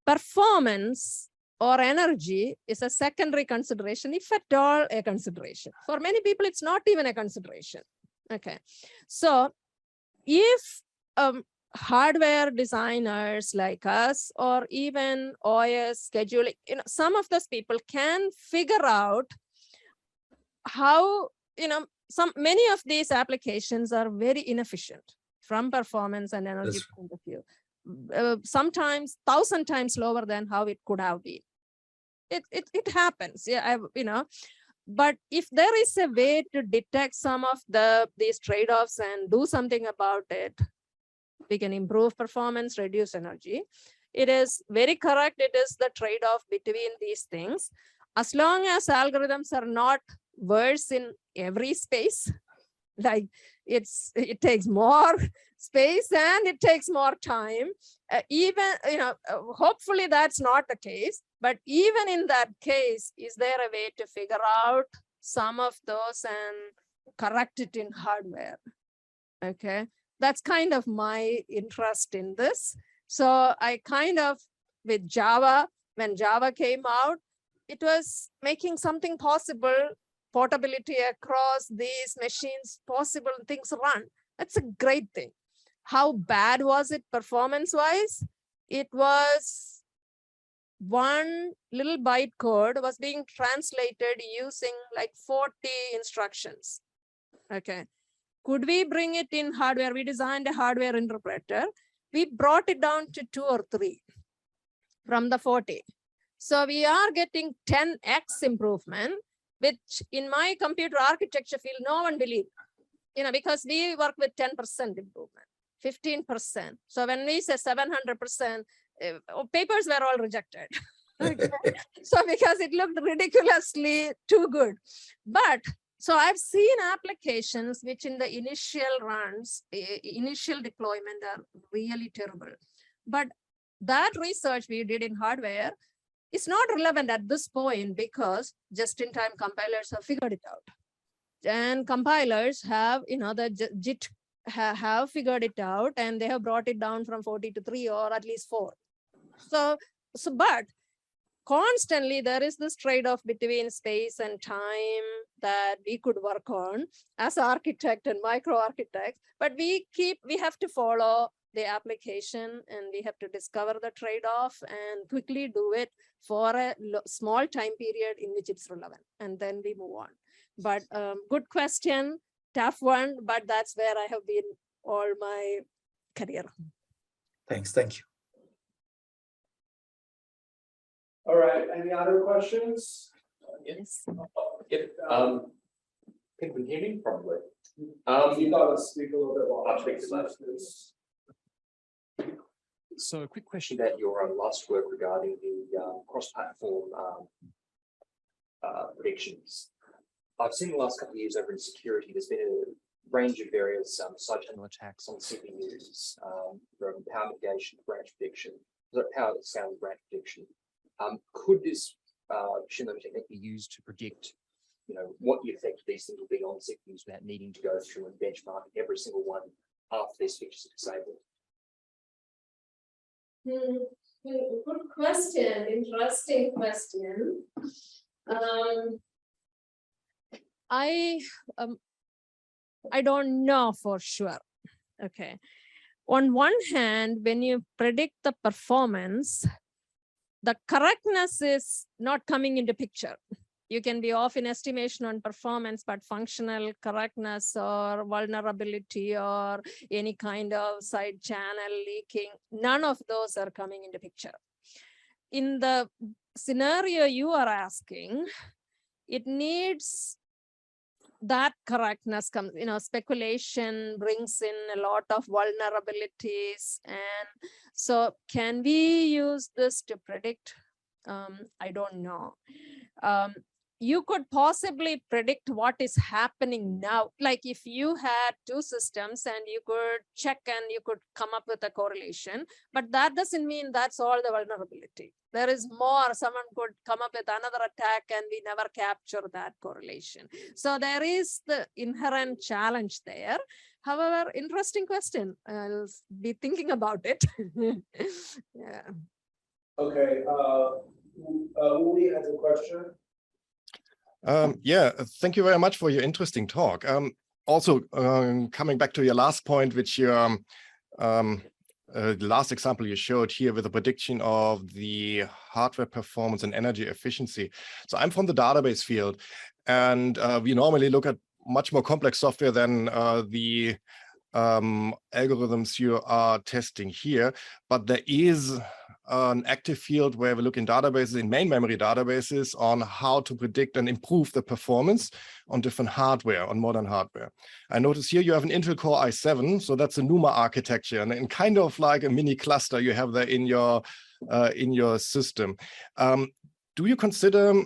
Performance or energy is a secondary consideration, if at all a consideration. For many people, it's not even a consideration. Okay, so if hardware designers like us, or even OS scheduling, some of those people can figure out how, many of these applications are very inefficient from performance and energy point of view. Sometimes 1,000 times lower than how it could have been. It happens, yeah, But if there is a way to detect some of these trade-offs and do something about it, we can improve performance, reduce energy. It is very correct. It is the trade-off between these things. As long as algorithms are not worse in every space, like it takes more space and it takes more time. Hopefully that's not the case. But even in that case, is there a way to figure out some of those and correct it in hardware? Okay, that's kind of my interest in this. So I with Java, when Java came out, it was making something possible, portability across these machines possible, things run. That's a great thing. How bad was it performance-wise? It was one little byte code was being translated using like 40 instructions. Okay. Could we bring it in hardware? We designed a hardware interpreter. We brought it down to 2 or 3 from the 40. So we are getting 10x improvement, which in my computer architecture field, no one believed, because we work with 10% improvement, 15%. So when we say 700%, papers were all rejected. Okay. So because it looked ridiculously too good. But so I've seen applications which in the initial runs, initial deployment are really terrible. But that research we did in hardware is not relevant at this point because just-in-time compilers have figured it out. And compilers have, the JIT have figured it out and they have brought it down from 40 to 3 or at least 4. But constantly there is this trade-off between space and time that we could work on as architect and micro architect, but we have to follow the application and we have to discover the trade-off and quickly do it for a small time period in which it's relevant, and then we move on. But good question, tough one, but that's where I have been all my career. Thanks, thank you. All right, any other questions? Yes. People can hear me probably. You gotta speak a little bit I'll speak to that. So a quick question about your last work regarding the cross-platform predictions. I've seen the last couple of years over in security, there's been a range of various side channel attacks on CPUs, from power mitigation to branch prediction, power scaling branch prediction. Could this machine learning technique be used to predict, what the effect of these things will be on CPUs without needing to go through and benchmark every single one after these features are disabled? Good question, interesting question. I don't know for sure. Okay. On one hand, when you predict the performance, the correctness is not coming into picture. You can be off in estimation on performance, but functional correctness or vulnerability or any kind of side channel leaking, none of those are coming into picture. In the scenario you are asking, it needs that correctness comes, speculation brings in a lot of vulnerabilities. And so can we use this to predict? I don't know. You could possibly predict what is happening now. Like if you had two systems and you could check and you could come up with a correlation, but that doesn't mean that's all the vulnerability. There is more. Someone could come up with another attack and we never capture that correlation. So there is the inherent challenge there. However, interesting question. I'll be thinking about it. Yeah. Okay, Uli has a question. Yeah, thank you very much for your interesting talk. Also, coming back to your last point, which your the last example you showed here with the prediction of the hardware performance and energy efficiency. So I'm from the database field, and we normally look at much more complex software than the algorithms you are testing here. But there is an active field where we look in databases, in main memory databases, on how to predict and improve the performance on different hardware, on modern hardware. I notice here you have an Intel Core i7, so that's a NUMA architecture, and kind of like a mini cluster you have there in your system. Do you consider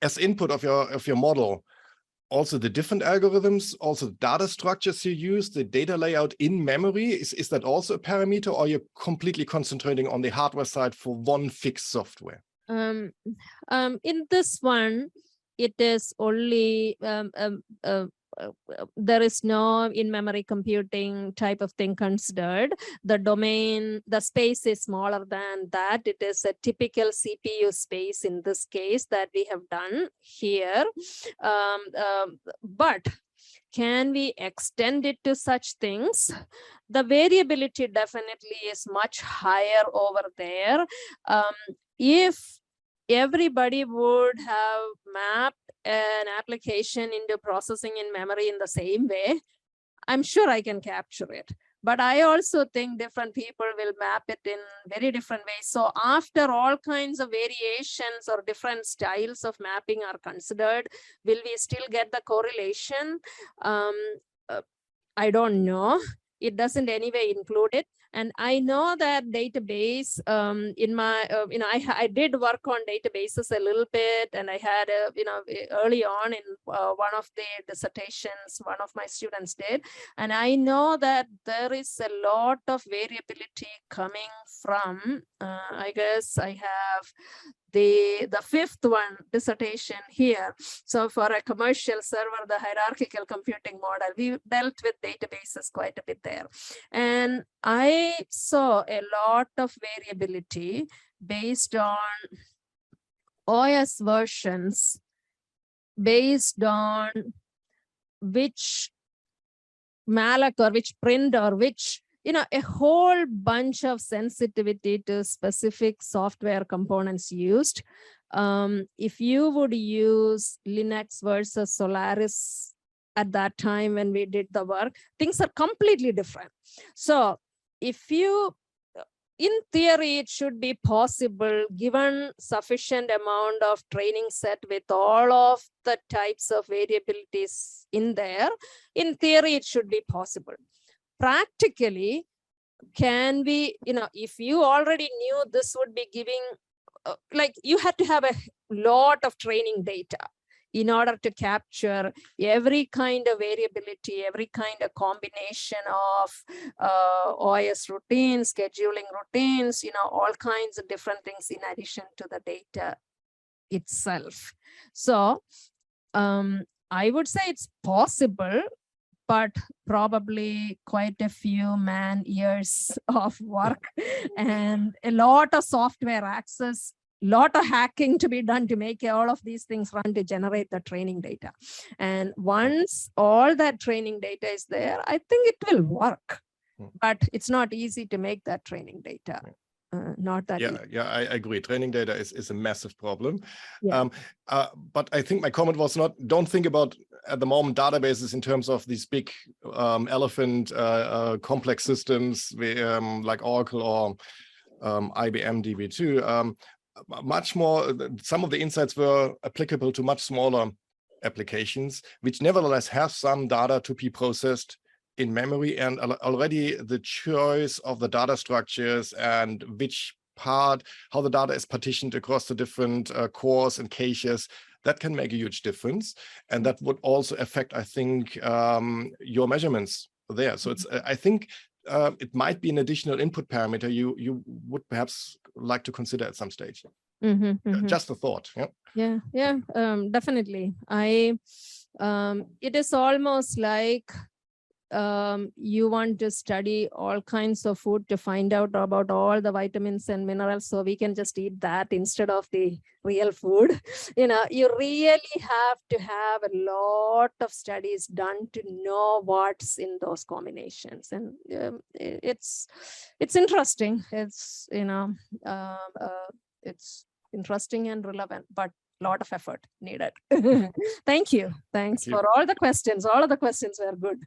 as input of your model also the different algorithms, also the data structures you use, the data layout in memory? Is that also a parameter, or are you completely concentrating on the hardware side for one fixed software? In this one, it is only there is no in-memory computing type of thing considered. The domain, the space is smaller than that. It is a typical CPU space in this case that we have done here. But can we extend it to such things? The variability definitely is much higher over there. If everybody would have mapped an application into processing in memory in the same way, I'm sure I can capture it. But I also think different people will map it in very different ways. So after all kinds of variations or different styles of mapping are considered, will we still get the correlation? I don't know. It doesn't anyway include it. And I know that database in my, I did work on databases a little bit, and I had, early on in one of the dissertations, one of my students did. And I know that there is a lot of variability coming from, I guess I have the fifth one dissertation here. So for a commercial server, the hierarchical computing model, we dealt with databases quite a bit there. And I saw a lot of variability based on OS versions, based on which malloc or which print or which, a whole bunch of sensitivity to specific software components used. If you would use Linux versus Solaris at that time when we did the work, things are completely different. So if you in theory, it should be possible given sufficient amount of training set with all of the types of variabilities in there. In theory, it should be possible. Practically, can we, if you already knew this would be giving, like you had to have a lot of training data in order to capture every kind of variability, every kind of combination of OS routines, scheduling routines, all kinds of different things in addition to the data itself. So I would say it's possible, but probably quite a few man years of work and a lot of software access, lot of hacking to be done to make all of these things run to generate the training data. And once all that training data is there, I think it will work, but it's not easy to make that training data. Not that easy. Yeah, I agree. Training data is a massive problem. Yeah. But I think my comment was not, don't think about at the moment databases in terms of these big elephant complex systems like Oracle or IBM DB2. Much more, some of the insights were applicable to much smaller applications, which nevertheless have some data to be processed in memory, and already the choice of the data structures and which part, how the data is partitioned across the different cores and caches, that can make a huge difference. And that would also affect, I think, your measurements there. So it's, I think it might be an additional input parameter you would perhaps like to consider at some stage. Just a thought. Yeah, definitely. It is almost like you want to study all kinds of food to find out about all the vitamins and minerals, so we can just eat that instead of the real food. You really have to have a lot of studies done to know what's in those combinations, and it's interesting. It's it's interesting and relevant, but a lot of effort needed. Thank you. Thanks for all the questions. All of the questions were good.